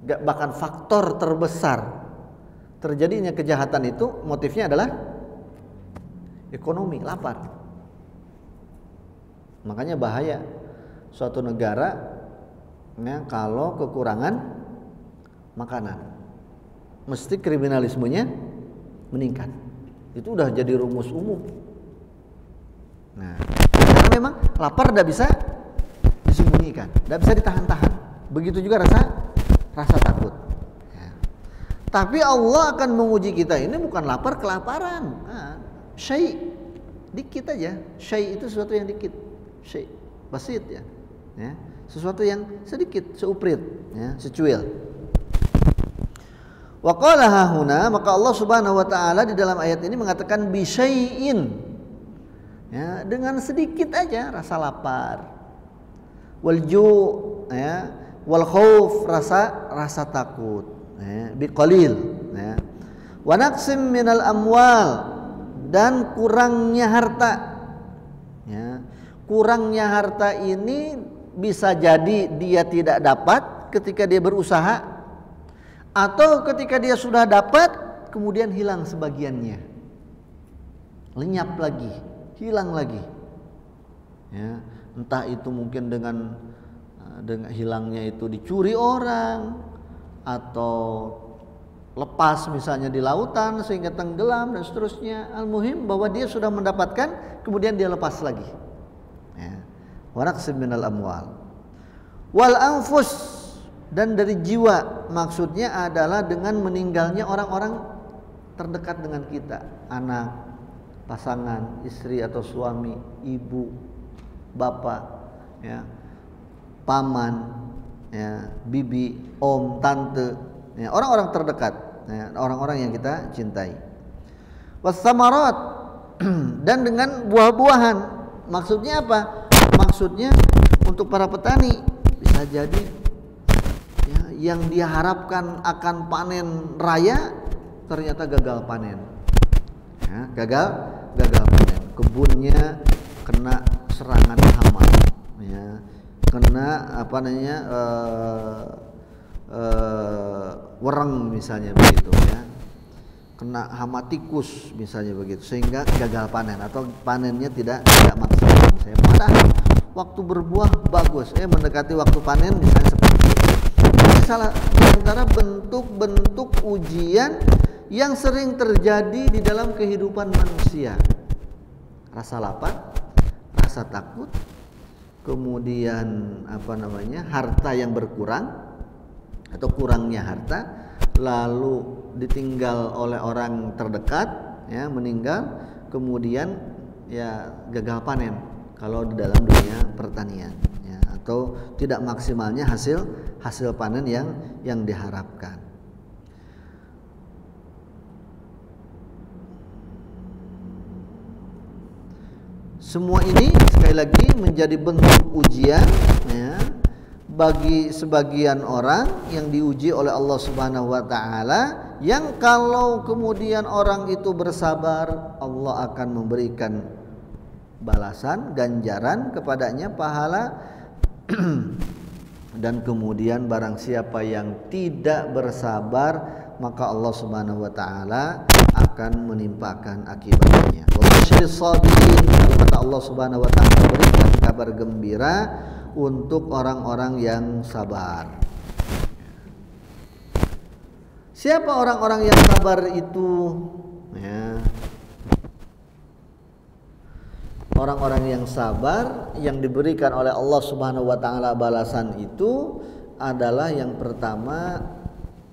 S1: Bahkan faktor terbesar terjadinya kejahatan itu motifnya adalah ekonomi, lapar. Makanya bahaya suatu negara ya, kalau kekurangan makanan, mesti kriminalismenya meningkat. Itu udah jadi rumus umum. Nah, karena memang lapar tidak bisa disembunyikan, tidak bisa ditahan-tahan. Begitu juga rasa takut. Ya. Tapi Allah akan menguji kita ini bukan lapar kelaparan. Syai' dikit aja. Syai' itu sesuatu yang dikit. Syai' basit ya. Sesuatu yang sedikit, seuprit, ya, secuil. Wa qala hahuna, maka Allah Subhanahu wa taala di dalam ayat ini mengatakan bisyai'in. Ya, dengan sedikit aja rasa lapar. Wal ju', ya, wal khauf, rasa takut, ya, biqalil, ya. Wa naqsim minal amwal, dan kurangnya harta. Ya. Kurangnya harta ini bisa jadi dia tidak dapat ketika dia berusaha, atau ketika dia sudah dapat kemudian hilang sebagiannya, lenyap lagi, hilang lagi. Ya. Entah itu mungkin dengan hilangnya itu dicuri orang, atau lepas misalnya di lautan sehingga tenggelam dan seterusnya. Al-muhim bahwa dia sudah mendapatkan kemudian dia lepas lagi. wa naqsim minal amwal. Wal anfus, dan dari jiwa, maksudnya adalah dengan meninggalnya orang-orang terdekat dengan kita, anak, pasangan, istri atau suami, ibu, bapak, ya, paman, ya, bibi, om, tante, ya, orang-orang terdekat, ya, orang-orang yang kita cintai. Wassamarat, dan dengan buah-buahan. Maksudnya apa? Maksudnya untuk para petani, bisa jadi ya, yang dia harapkan akan panen raya ternyata gagal panen, ya, gagal panen. Kebunnya kena serangan hama, ya, kena apa namanya wereng misalnya begitu, ya, kena hama tikus misalnya begitu, sehingga gagal panen atau panennya tidak maksimal. Padahal waktu berbuah bagus, mendekati waktu panen misalnya seperti itu. Ini salah antara bentuk-bentuk ujian yang sering terjadi di dalam kehidupan manusia. Rasa lapar, rasa takut, kemudian harta yang berkurang atau kurangnya harta, lalu ditinggal oleh orang terdekat, ya, meninggal, kemudian ya gagal panen kalau di dalam dunia pertanian, ya, atau tidak maksimalnya hasil panen yang diharapkan. Semua ini sekali lagi menjadi bentuk ujian, ya, bagi sebagian orang yang diuji oleh Allah Subhanahu wa taala, yang kalau kemudian orang itu bersabar, Allah akan memberikan balasan, ganjaran kepadanya, pahala. Dan kemudian barang siapa yang tidak bersabar, maka Allah Subhanahu wa taala akan menimpakan akibatnya. Wa basyyiris sabirin, kata Allah Subhanahu wa taala, berikan kabar gembira untuk orang-orang yang sabar. Siapa orang-orang yang sabar itu? Ya. Orang-orang yang sabar yang diberikan oleh Allah Subhanahu wa taala balasan itu adalah yang pertama,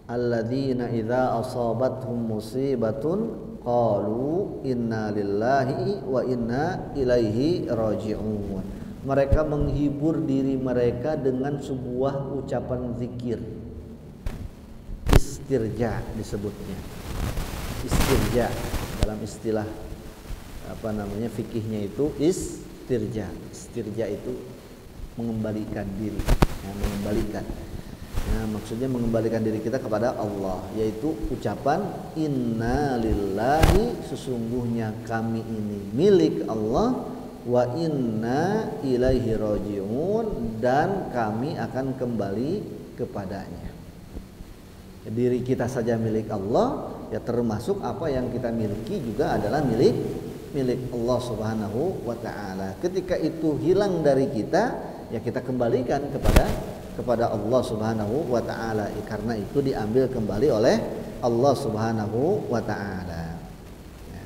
S1: alladzina idza asabathum musibatun qalu inna lillahi wa inna ilaihi raji'un. Mereka menghibur diri mereka dengan sebuah ucapan zikir. Istirja disebutnya. Istirja dalam istilah fikihnya itu istirja. Istirja itu mengembalikan diri, ya, mengembalikan. Ya, maksudnya mengembalikan diri kita kepada Allah, yaitu ucapan inna lillahi, sesungguhnya kami ini milik Allah, wa inna ilaihi raji'un, dan kami akan kembali kepadanya. Diri kita saja milik Allah, ya, termasuk apa yang kita miliki juga adalah milik Allah Subhanahu wa taala. Ketika itu hilang dari kita, ya kita kembalikan kepada Allah Subhanahu wa taala, karena itu diambil kembali oleh Allah Subhanahu wa taala. Ya,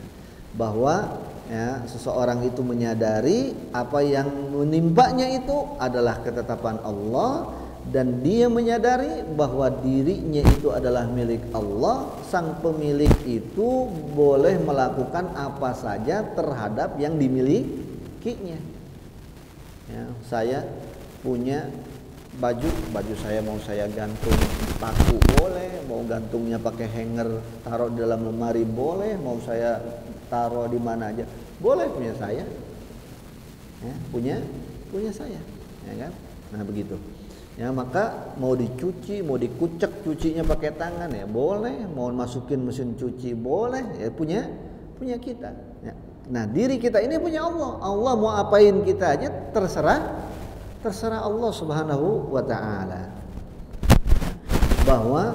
S1: bahwa ya, seseorang itu menyadari apa yang menimpanya itu adalah ketetapan Allah, dan dia menyadari bahwa dirinya itu adalah milik Allah. Sang pemilik itu boleh melakukan apa saja terhadap yang dimilikinya. Ya, saya punya baju saya mau saya gantung paku boleh, mau gantungnya pakai hanger taruh di dalam lemari boleh, mau saya taruh di mana aja boleh, punya saya, ya, punya saya, ya kan? Nah begitu. Ya, maka mau dicuci, mau dikucek cucinya pakai tangan, ya boleh, mau masukin mesin cuci boleh, ya punya kita. Ya. Nah diri kita ini punya Allah. Allah mau apain kita aja terserah Allah Subhanahu wa taala. Bahwa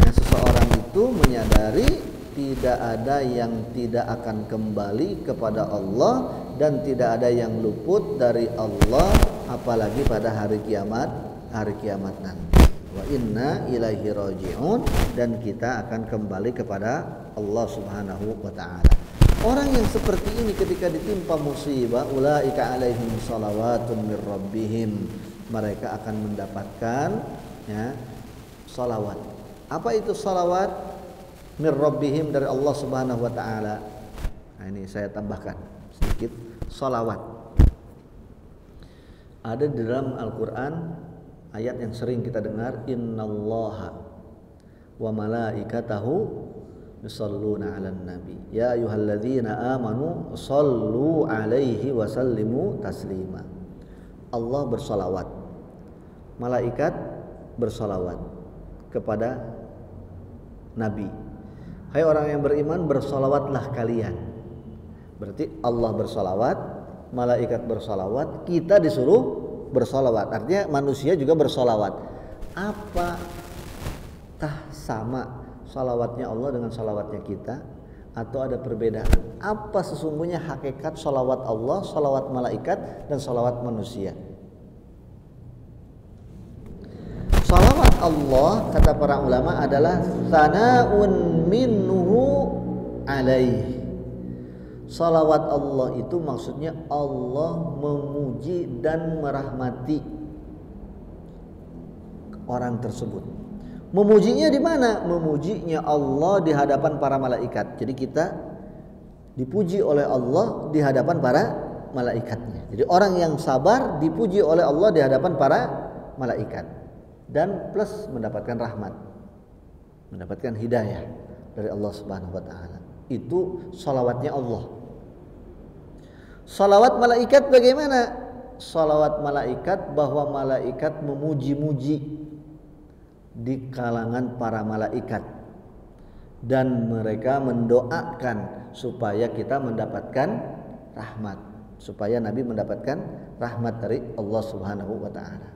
S1: ya, seseorang itu menyadari tidak ada yang tidak akan kembali kepada Allah, dan tidak ada yang luput dari Allah, apalagi pada hari kiamat nanti. Wa inna ilaihi raji'un, dan kita akan kembali kepada Allah Subhanahu wa taala. Orang yang seperti ini ketika ditimpa musibah, ulaika alaihim salawatun mir rabbihim, mereka akan mendapatkan ya salawat. Apa itu salawat? Mir rabbihim, dari Allah Subhanahu wa taala. Nah, ini saya tambahkan sedikit, salawat. Ada di dalam Al-Qur'an ayat yang sering kita dengar, innallaha wa malaikatahu yusalluna 'alan nabi ya ayyuhalladzina amanu shallu 'alaihi wa sallimu taslima. Allah bersalawat, malaikat bersalawat kepada nabi. Hai orang yang beriman, bersalawatlah kalian. Berarti Allah bersalawat, malaikat bersalawat, kita disuruh bersalawat. Artinya manusia juga bersalawat. Apakah sama salawatnya Allah dengan salawatnya kita, atau ada perbedaan? Apa sesungguhnya hakikat salawat Allah, salawat malaikat, dan salawat manusia? Salawat Allah, kata para ulama, adalah sana'un minhu alaih. Salawat Allah itu maksudnya Allah memuji dan merahmati orang tersebut. Memujinya di mana? Memujinya Allah di hadapan para malaikat. Jadi kita dipuji oleh Allah di hadapan para malaikatnya. Jadi orang yang sabar dipuji oleh Allah di hadapan para malaikat, dan plus mendapatkan rahmat, mendapatkan hidayah dari Allah Subhanahu wa taala. Itu salawatnya Allah. Salawat malaikat bagaimana? Salawat malaikat bahwa malaikat memuji-muji di kalangan para malaikat, dan mereka mendoakan supaya kita mendapatkan rahmat, supaya Nabi mendapatkan rahmat dari Allah Subhanahu wa taala.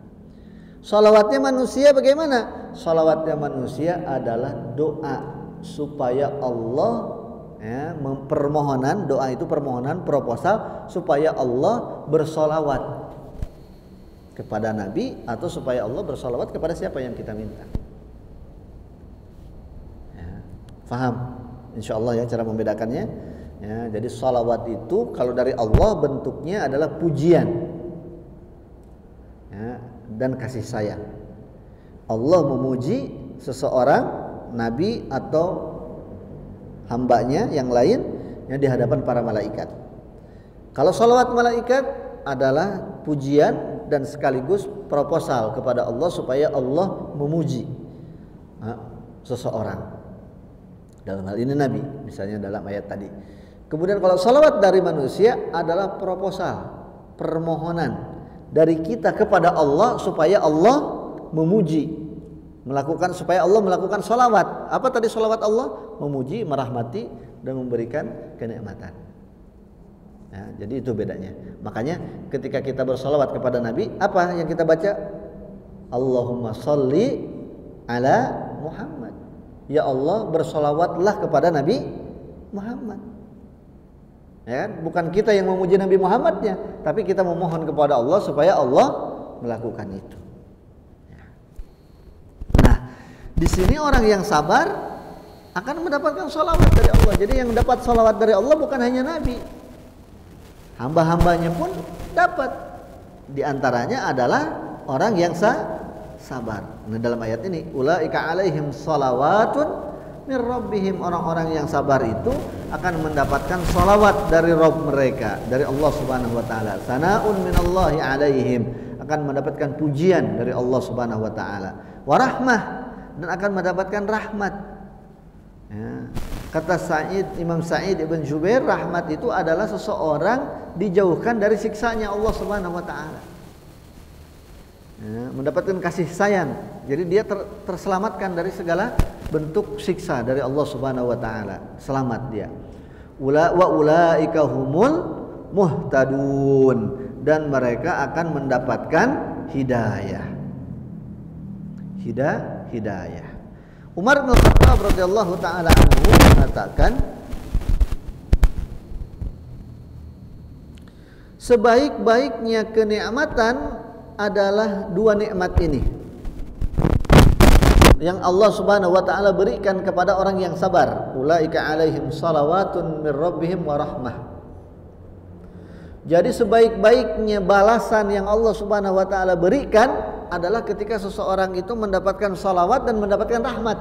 S1: Salawatnya manusia bagaimana? Salawatnya manusia adalah doa supaya Allah, permohonan, doa itu permohonan, proposal supaya Allah bersolawat kepada Nabi, atau supaya Allah bersolawat kepada siapa yang kita minta. Ya, faham? Insya Allah ya cara membedakannya. Ya, jadi salawat itu kalau dari Allah bentuknya adalah pujian, ya, dan kasih sayang. Allah memuji seseorang, Nabi atau hambanya yang lain, yang di hadapan para malaikat. Kalau salawat malaikat adalah pujian dan sekaligus proposal kepada Allah supaya Allah memuji seseorang, dalam hal ini Nabi, misalnya dalam ayat tadi. Kemudian kalau salawat dari manusia adalah proposal, permohonan dari kita kepada Allah supaya Allah memuji, melakukan, supaya Allah melakukan salawat. Apa tadi salawat Allah? Memuji, merahmati, dan memberikan kenikmatan. Ya, jadi itu bedanya. Makanya ketika kita bersalawat kepada Nabi, apa yang kita baca? Allahumma sholli ala Muhammad. Ya Allah, bersalawatlah kepada Nabi Muhammad. Ya, bukan kita yang memuji Nabi Muhammadnya, tapi kita memohon kepada Allah supaya Allah melakukan itu. Ya. Nah, di sini orang yang sabar akan mendapatkan salawat dari Allah. Jadi yang dapat salawat dari Allah bukan hanya Nabi, hamba-hambanya pun dapat. Di antaranya adalah orang yang sabar. Nah, dalam ayat ini, ulaika alaihim salawatun mir rabbihim, orang-orang yang sabar itu akan mendapatkan salawat dari Rabb mereka, dari Allah Subhanahu wa taala. Sana'un minallahi alaihim, akan mendapatkan pujian dari Allah Subhanahu wa taala. Wa rahmah, dan akan mendapatkan rahmat. Ya. Kata Imam Sa'id ibn Jubair, rahmat itu adalah seseorang dijauhkan dari siksanya Allah Subhanahu wa taala. Ya, mendapatkan kasih sayang. Jadi dia terselamatkan dari segala bentuk siksa dari Allah Subhanahu wa taala. Selamat dia. Wa ulaika humul muhtadun, dan mereka akan mendapatkan hidayah. Hidayah. Umar bin Khattab radhiyallahu taala anhu mengatakan, sebaik-baiknya kenikmatan adalah dua nikmat ini. yang Allah Subhanahu wa taala berikan kepada orang yang sabar. Ulaika alaihim salawatun mir rabbihim wa rahmah. Jadi sebaik-baiknya balasan yang Allah Subhanahu wa taala berikan adalah ketika seseorang itu mendapatkan salawat dan mendapatkan rahmat.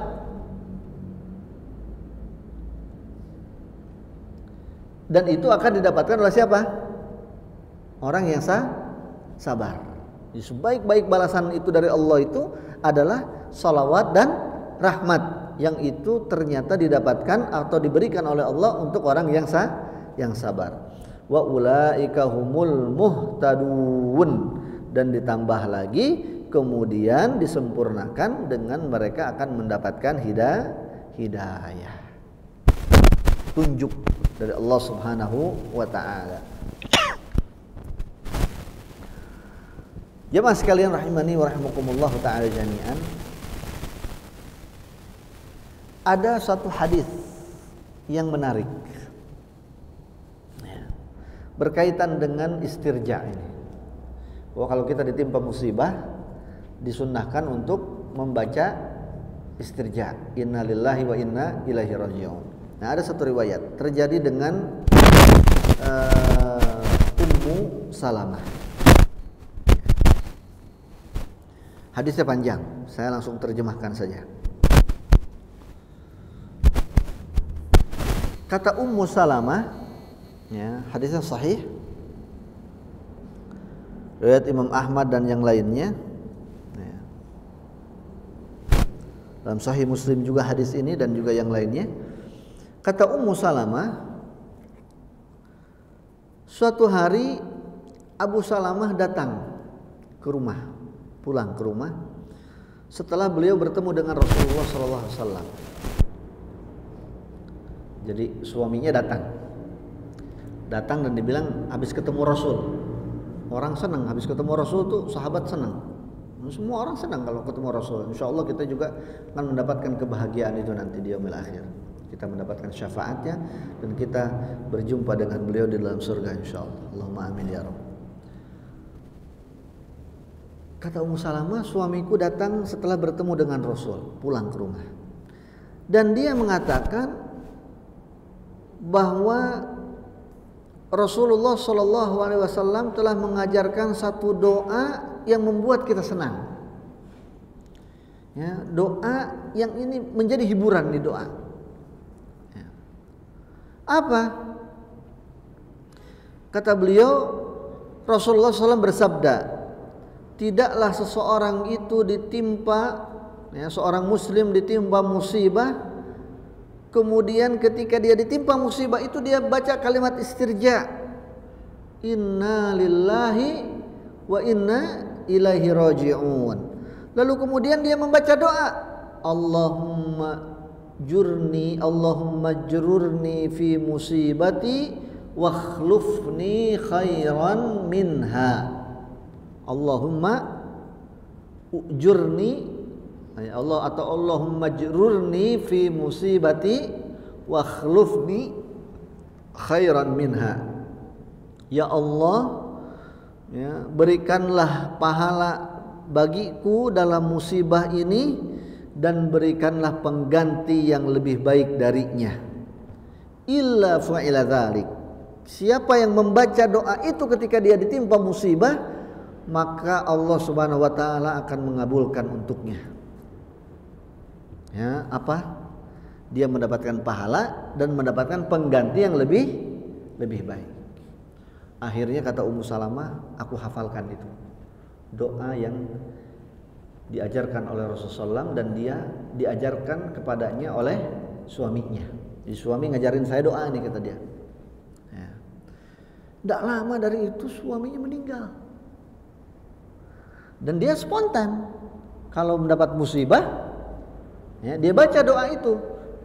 S1: Dan itu akan didapatkan oleh siapa? Orang yang sabar. Jadi sebaik-baik balasan itu dari Allah itu adalah salawat dan rahmat, yang itu ternyata didapatkan atau diberikan oleh Allah untuk orang yang sabar. Wa ulaika humul muhtadun, dan ditambah lagi kemudian disempurnakan dengan mereka akan mendapatkan hidayah, tunjuk dari Allah Subhanahu wa taala. Jemaah sekalian rahimani wa rahimakumullah taala jami'an. Ada satu hadis yang menarik berkaitan dengan istirja ini. Bahwa kalau kita ditimpa musibah, disunnahkan untuk membaca istirja, inna lillahi wa inna ilaihi raji'un. Nah, ada satu riwayat terjadi dengan Ummu Salamah. Hadisnya panjang, saya langsung terjemahkan saja. Kata Ummu Salamah, ya, hadisnya sahih, riwayat Imam Ahmad dan yang lainnya, ya. Dalam Sahih Muslim juga hadis ini dan juga yang lainnya. Kata Ummu Salamah, suatu hari Abu Salamah datang ke rumah, pulang ke rumah setelah beliau bertemu dengan Rasulullah SAW. Jadi suaminya datang dan dibilang habis ketemu Rasul. Orang senang habis ketemu Rasul tuh, sahabat senang. Semua orang senang kalau ketemu Rasul. Insya Allah kita juga akan mendapatkan kebahagiaan itu nanti di yaumil akhir. Kita mendapatkan syafaatnya dan kita berjumpa dengan beliau di dalam surga insya Allah. Allahumma amin ya Rabb. Kata Ummu Salamah, suamiku datang setelah bertemu dengan Rasul, pulang ke rumah. Dan dia mengatakan bahwa Rasulullah SAW telah mengajarkan satu doa yang membuat kita senang. Ya, doa yang ini menjadi hiburan di doa. Ya. Apa? Kata beliau, Rasulullah SAW bersabda, tidaklah seseorang itu ditimpa, ya, seorang muslim ditimpa musibah, kemudian ketika dia ditimpa musibah itu dia baca kalimat istirja, inna lillahi wa inna ilaihi raji'un. Lalu kemudian dia membaca doa, Allahumma jururni fi musibati wa khlufni khairan minha. Allahumma ujurni, ya Allah, atau Allahumma jururni fi musibati wa khlufni khairan minha. Ya Allah, ya, berikanlah pahala bagiku dalam musibah ini dan berikanlah pengganti yang lebih baik darinya. Illa fa'ila dzalik. Siapa yang membaca doa itu ketika dia ditimpa musibah, maka Allah Subhanahu wa taala akan mengabulkan untuknya. Ya, apa? Dia mendapatkan pahala dan mendapatkan pengganti yang lebih baik. Akhirnya kata Ummu Salamah, aku hafalkan itu doa yang diajarkan oleh Rasulullah SAW dan dia diajarkan kepadanya oleh suaminya. Jadi suami ngajarin saya doa ini, kata dia. Ya. Tidak lama dari itu suaminya meninggal. Dan dia spontan kalau mendapat musibah, ya, dia baca doa itu.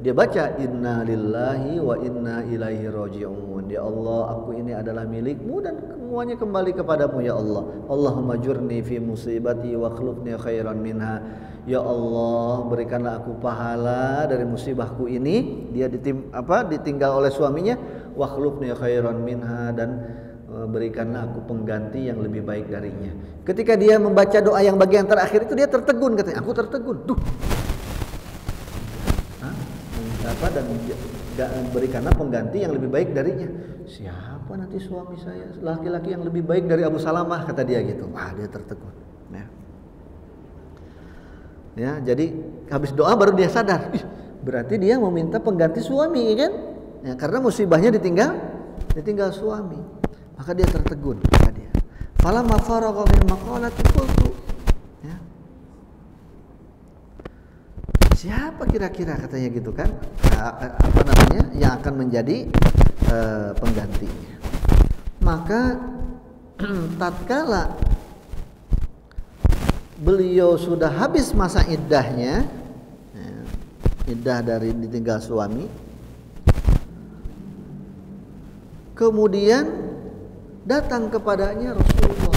S1: Dia baca inna lillahi wa inna ilaihi raji'un. Ya Allah, aku ini adalah milikmu dan semuanya kembali kepadamu ya Allah. Allahumma jurni fi musibati wa khlufni khairan minha. Ya Allah, berikanlah aku pahala dari musibahku ini. Dia ditinggal oleh suaminya, wa khlufni khairan minha, dan berikanlah aku pengganti yang lebih baik darinya. Ketika dia membaca doa yang bagian terakhir itu dia tertegun, katanya, aku tertegun. Duh, dan berikanlah pengganti yang lebih baik darinya. Siapa nanti suami saya? Laki-laki yang lebih baik dari Abu Salamah, kata dia gitu. Wah, dia tertegun. Ya, jadi habis doa baru dia sadar. Berarti dia meminta pengganti suami, kan? Ya, karena musibahnya ditinggal suami. Maka dia tertegun, kata dia. Falamma faragha min maqalati qultu. Ya. Siapa kira-kira, katanya gitu kan? Yang akan menjadi penggantinya. Maka tatkala beliau sudah habis masa iddahnya, iddah dari ditinggal suami, kemudian datang kepadanya Rasulullah,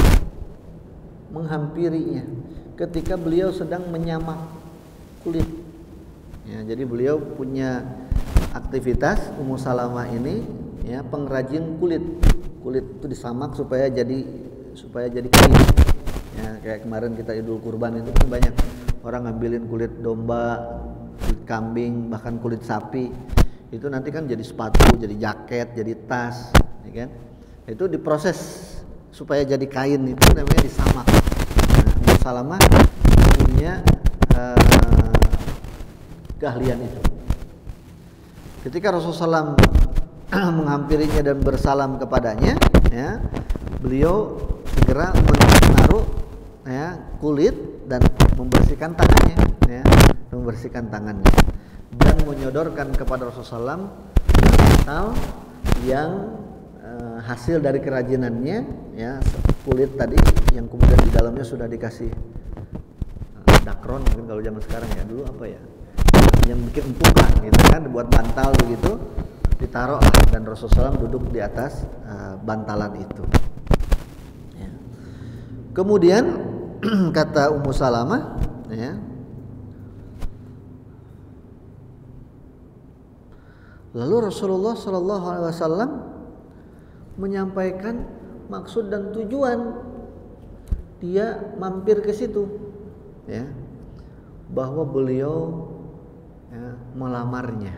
S1: menghampirinya ketika beliau sedang menyamak kulit. Ya, jadi beliau punya aktivitas, Ummu Salamah ini, ya, pengrajin kulit. Kulit itu disamak supaya jadi kain. Ya, kayak kemarin kita Idul Kurban itu kan banyak orang ngambilin kulit domba, kulit kambing, bahkan kulit sapi. Itu nanti kan jadi sepatu, jadi jaket, jadi tas, ya kan? Itu diproses supaya jadi kain, itu namanya disamak. Nah, Ummu Salamah punya keahlian itu. Ketika Rasulullah SAW menghampirinya dan bersalam kepadanya, ya, beliau segera menaruh, ya, kulit dan membersihkan tangannya, ya, dan menyodorkan kepada Rasulullah SAW metal yang hasil dari kerajinannya, ya, kulit tadi yang kemudian di dalamnya sudah dikasih dakron, mungkin kalau zaman sekarang, ya, dulu apa ya, yang bikin empukan gitu kan, buat bantal begitu, ditaruh dan Rasulullah SAW duduk di atas bantalan itu. Ya. Kemudian kata Ummu Salamah, ya, lalu Rasulullah SAW menyampaikan maksud dan tujuan dia mampir ke situ, ya, bahwa beliau, ya, melamarnya,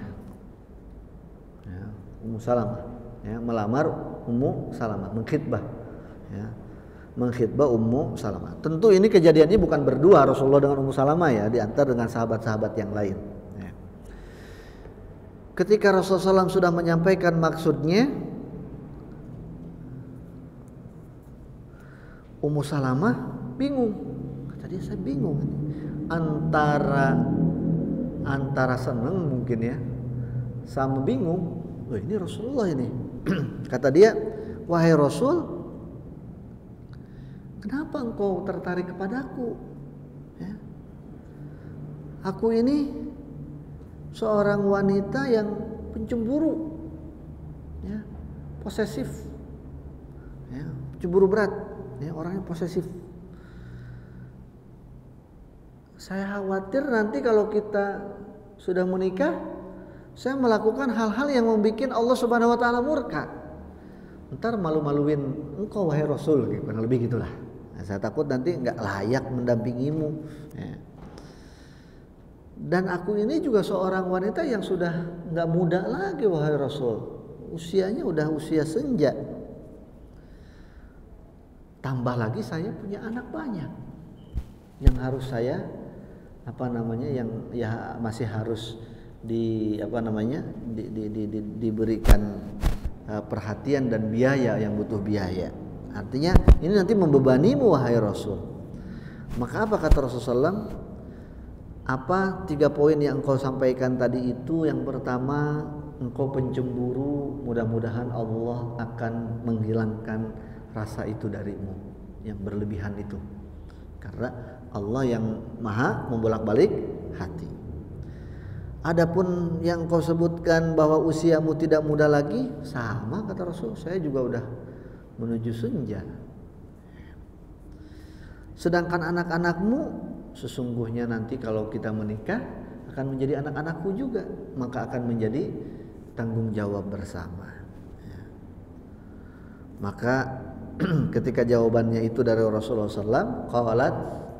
S1: ya, Ummu Salamah, ya, melamar Ummu Salamah, mengkhitbah, ya, mengkhitbah Ummu Salamah. Tentu ini kejadiannya bukan berdua Rasulullah dengan Ummu Salamah, ya, diantar dengan sahabat-sahabat yang lain. Ya. Ketika Rasulullah SAW sudah menyampaikan maksudnya, Ummu Salamah bingung. Kata dia, saya bingung, antara senang mungkin, ya, sama bingung. Loh, ini Rasulullah ini. Kata dia, wahai Rasul, kenapa engkau tertarik kepadaku? Ya. Aku ini seorang wanita yang pencemburu, ya, posesif, ya, pencemburu berat, ya, orangnya posesif. Saya khawatir nanti kalau kita sudah menikah, saya melakukan hal-hal yang membuat Allah Subhanahu wa taala murka. Ntar malu-maluin engkau wahai Rasul, kurang lebih gitulah. Nah, saya takut nanti nggak layak mendampingimu. Ya. Dan aku ini juga seorang wanita yang sudah nggak muda lagi wahai Rasul. Usianya udah usia senja. Tambah lagi saya punya anak banyak yang harus saya yang ya masih harus diberikan perhatian dan biaya, yang butuh biaya. Artinya ini nanti membebanimu wahai Rasul. Maka apa kata Rasulullah? Apa 3 poin yang engkau sampaikan tadi itu? Yang pertama, engkau pencemburu, mudah-mudahan Allah akan menghilangkan rasa itu darimu, yang berlebihan itu. Karena Allah yang maha membolak-balik hati. Adapun yang kau sebutkan bahwa usiamu tidak muda lagi, sama kata Rasul, saya juga udah menuju senja. Sedangkan anak-anakmu sesungguhnya nanti kalau kita menikah akan menjadi anak-anakku juga, maka akan menjadi tanggung jawab bersama. Ya. Maka ketika jawabannya itu dari Rasulullah SAW, qalat,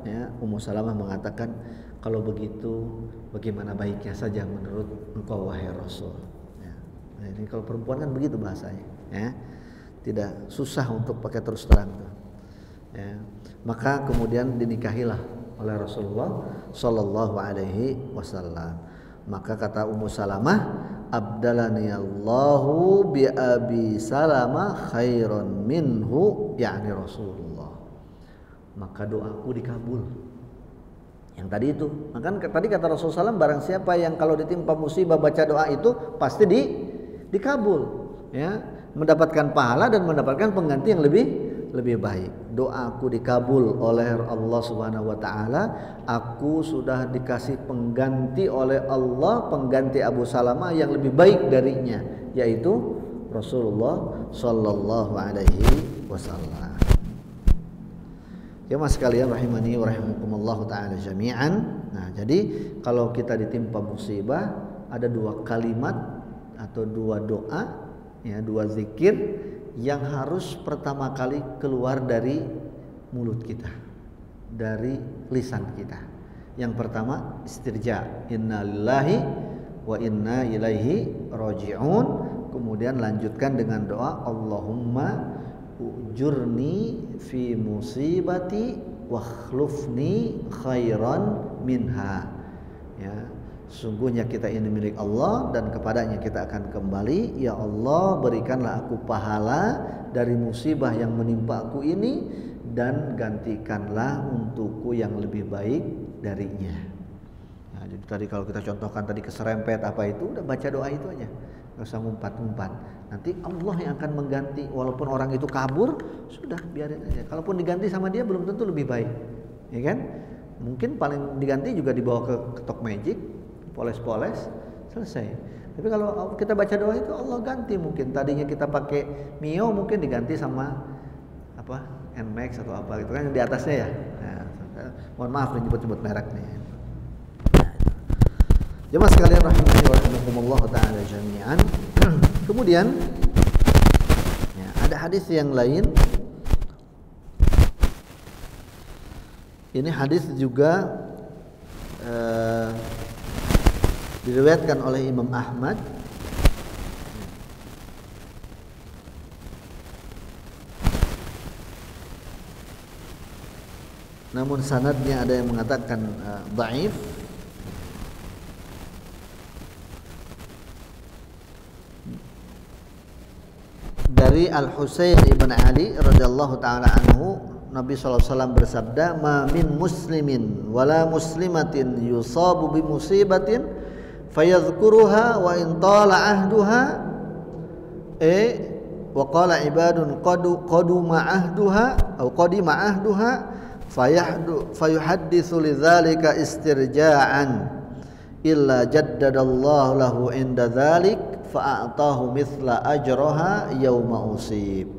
S1: ya, Ummu Salamah mengatakan, Kalau begitu, bagaimana baiknya saja menurut engkau wahai Rasul? Ya. Nah, ini kalau perempuan kan begitu bahasanya, ya. Tidak susah untuk pakai terus terang. Ya. Maka kemudian dinikahilah oleh Rasulullah Sallallahu Alaihi Wasallam. Maka kata Ummu Salamah, abdalani Allahu bi Abi Salamah khairan minhu, yakni Rasulullah. Maka doaku dikabul. Yang tadi itu, maka tadi kata Rasulullah SAW, barang siapa yang kalau ditimpa musibah baca doa itu pasti dikabul, ya, mendapatkan pahala dan mendapatkan pengganti yang lebih baik. Doaku dikabul oleh Allah Subhanahu wa taala, aku sudah dikasih pengganti oleh Allah, pengganti Abu Salamah yang lebih baik darinya, yaitu Rasulullah sallallahu alaihi wasallam. Ya mas sekalian rahimani wa rahimakumullah taala jami'an. Nah, jadi kalau kita ditimpa musibah ada dua kalimat atau dua doa, ya, dua zikir yang harus pertama kali keluar dari mulut kita, dari lisan kita. Yang pertama istirja, innalillahi wa inna ilaihi raji'un. Kemudian lanjutkan dengan doa Allahumma ujurni fi musibati wa khlufni khairan minha. Ya, sungguhnya kita ini milik Allah dan kepadanya kita akan kembali. Ya Allah, berikanlah aku pahala dari musibah yang menimpa aku ini dan gantikanlah untukku yang lebih baik darinya. Nah, jadi tadi kalau kita contohkan tadi keserempet apa itu, udah baca doa itu aja, nggak usah ngumpat-ngumpat. Nanti Allah yang akan mengganti, walaupun orang itu kabur, sudah biarin aja. Kalaupun diganti sama dia belum tentu lebih baik, ya kan? Mungkin paling diganti juga dibawa ke ketok magic, poles-poles, selesai. Tapi kalau kita baca doa itu Allah ganti, mungkin tadinya kita pakai Mio mungkin diganti sama apa Nmax atau apa gitu kan yang di atasnya ya. Nah, mohon maaf nih nyebut-nyebut merek nih. Nah, jemaah sekalian rahimani wa rahimakumullah taala jami'an. Kemudian ya, ada hadis yang lain. Ini hadis juga diriwayatkan oleh Imam Ahmad. Namun sanadnya ada yang mengatakan dhaif. Dari Al-Husain ibn Ali radhiyallahu taala anhu, Nabi SAW bersabda, "Ma min muslimin wala muslimatin yusabu bi musibatin fayadhkuruha wa in tala ahduha wa qala ibadun qaduma ahduha aw qadima ahduha fayuhadditsu lidzalika istirja'an illa jaddadallahu lahu inda dzalik fa'atahu mithla ajraha yauma usib."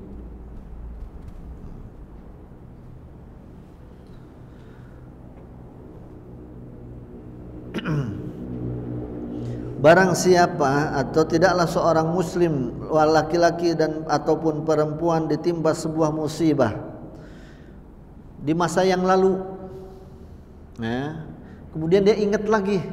S1: Barang siapa atau tidaklah seorang muslim laki-laki dan ataupun perempuan ditimpa sebuah musibah di masa yang lalu, nah, kemudian dia ingat lagi,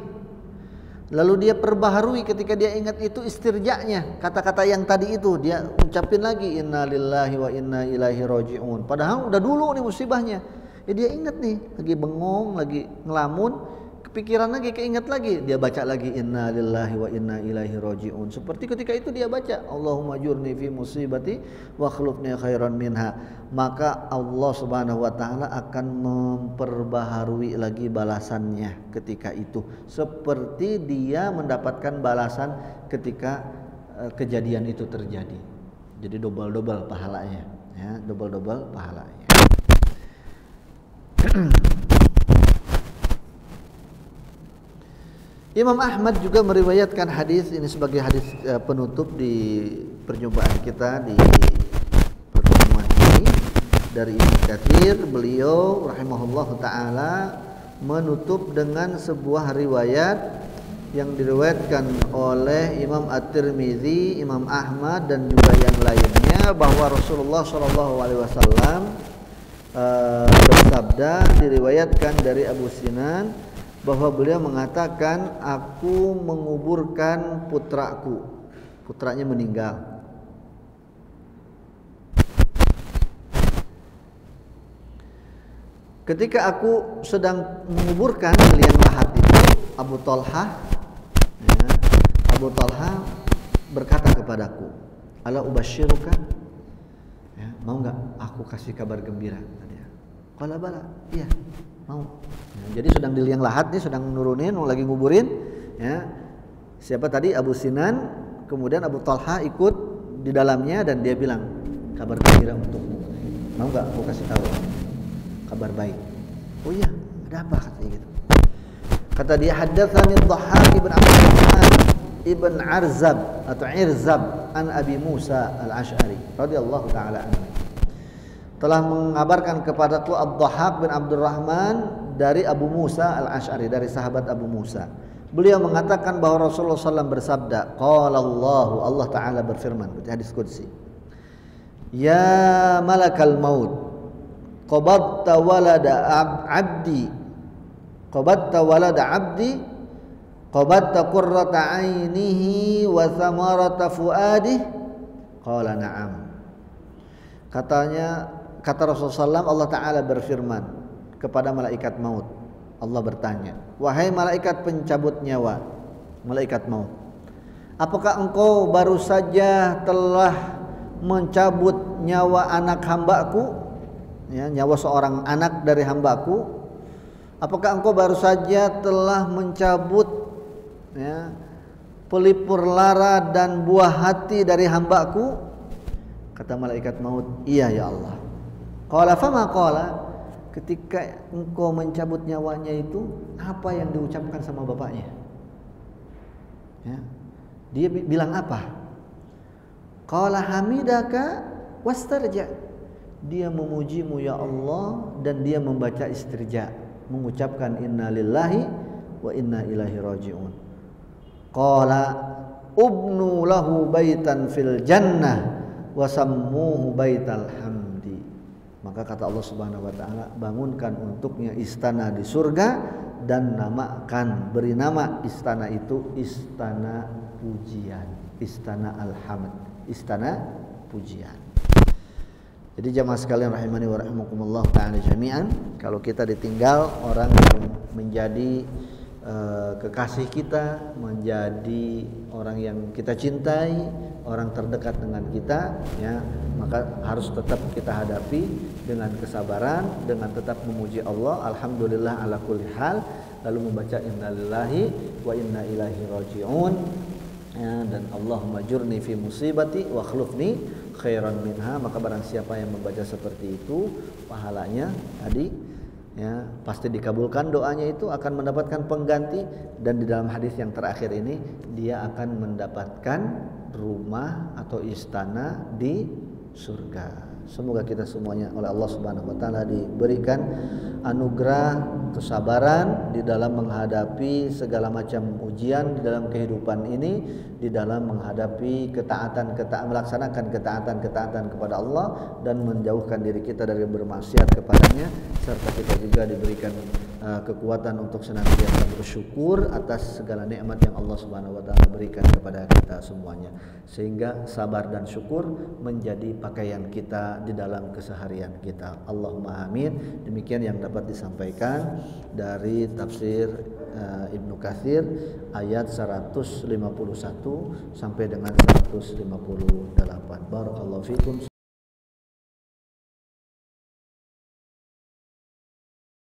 S1: lalu dia perbaharui ketika dia ingat itu istirja'nya, kata-kata yang tadi itu dia ucapin lagi, inna lillahi wa inna ilaihi raji'un, padahal udah dulu nih musibahnya, ya dia ingat nih, lagi bengong, lagi ngelamun, kepikiran lagi, keinget lagi, dia baca lagi inna lillahi wa inna ilaihi raji'un. Seperti ketika itu dia baca Allahumma jurni fi musibati wa khlufni khairan minha, maka Allah Subhanahu wa taala akan memperbaharui lagi balasannya ketika itu, seperti dia mendapatkan balasan ketika kejadian itu terjadi. Jadi double-double pahalanya, ya, double-double pahalanya. Imam Ahmad juga meriwayatkan hadis ini sebagai hadis penutup di perjumpaan kita di pertemuan ini dari Ibnu Katsir. Beliau rahimahullahu taala menutup dengan sebuah riwayat yang diriwayatkan oleh Imam At-Tirmizi, Imam Ahmad dan juga yang lainnya, bahwa Rasulullah SAW bersabda, diriwayatkan dari Abu Sinan, bahwa beliau mengatakan, aku menguburkan putraku, putranya meninggal. Ketika aku sedang menguburkan di liang lahat itu, Abu Talha berkata kepadaku, ala ubashiruka, ya, mau nggak aku kasih kabar gembira? Qala bala, iya mau. Ya, jadi sedang di liang lahat nih, sedang nurunin, mau lagi nguburin. Ya, siapa tadi? Abu Sinan. Kemudian Abu Talha ikut di dalamnya dan dia bilang, kabar gembira untukmu. Mau nggak aku kasih tahu kabar baik? Oh iya, ada apa katanya gitu. Kata dia, haddatsani Dhahhak ibn Abdurrahman ibn Arzab atau Irzab an Abi Musa al-Ash'ari radhiyallahu taala anhu. Telah mengabarkan kepadaku Ad-Dhahhak bin Abdurrahman dari Abu Musa al-Ash'ari, dari sahabat Abu Musa. Beliau mengatakan bahwa Rasulullah SAW bersabda, qala Allah Ta'ala berfirman, di hadis qudsi, ya malakal maut, qabadta walada abdi, qabadta qurrata ainihi wa thamarata fuadih. Qala na'am. Kata Rasulullah SAW, Allah Ta'ala berfirman kepada malaikat maut. Allah bertanya, wahai malaikat pencabut nyawa, malaikat maut, apakah engkau baru saja telah mencabut nyawa anak hambaku, ya, nyawa seorang anak dari hambaku? Apakah engkau baru saja telah mencabut, ya, pelipur lara dan buah hati dari hambaku? Kata malaikat maut, iya ya Allah. Qala fama qala, ketika engkau mencabut nyawanya itu, apa yang diucapkan sama bapaknya? Ya. Dia bilang apa? Qala hamidaka wastarja. Dia memujimu ya Allah dan dia membaca istirja, mengucapkan inna lillahi wa inna ilaihi raji'un. Qala ubnu lahu baitan fil jannah wa sammuhu baital hamdi. Maka kata Allah Subhanahu wa taala, bangunkan untuknya istana di surga dan namakan, beri nama istana itu istana pujian, istana alhamd, istana pujian. Jadi jamaah sekalian rahimani wa rahimakumullah ta'ala jami'an, kalau kita ditinggal orang yang menjadi kekasih kita, menjadi orang yang kita cintai, orang terdekat dengan kita, ya, maka harus tetap kita hadapi dengan kesabaran, dengan tetap memuji Allah, alhamdulillah ala kulli hal, lalu membaca innalillahi wa inna ilaihi raji'un, ya, dan Allahumma jurni fi musibati wa khlufni khairan minha. Maka barang siapa yang membaca seperti itu, pahalanya tadi, ya, pasti dikabulkan doanya, itu akan mendapatkan pengganti, dan di dalam hadis yang terakhir ini dia akan mendapatkan rumah atau istana di surga. Semoga kita semuanya oleh Allah Subhanahu wa taala diberikan anugerah kesabaran di dalam menghadapi segala macam ujian di dalam kehidupan ini, di dalam menghadapi melaksanakan ketaatan kepada Allah dan menjauhkan diri kita dari bermaksiat kepadanya, serta kita juga diberikan kekuatan untuk senantiasa bersyukur atas segala nikmat yang Allah Subhanahu wa taala berikan kepada kita semuanya, sehingga sabar dan syukur menjadi pakaian kita di dalam keseharian kita. Allahumma amin. Demikian yang dapat disampaikan dari tafsir Ibnu Katsir ayat 151 sampai dengan 158. Barakallahu fikum.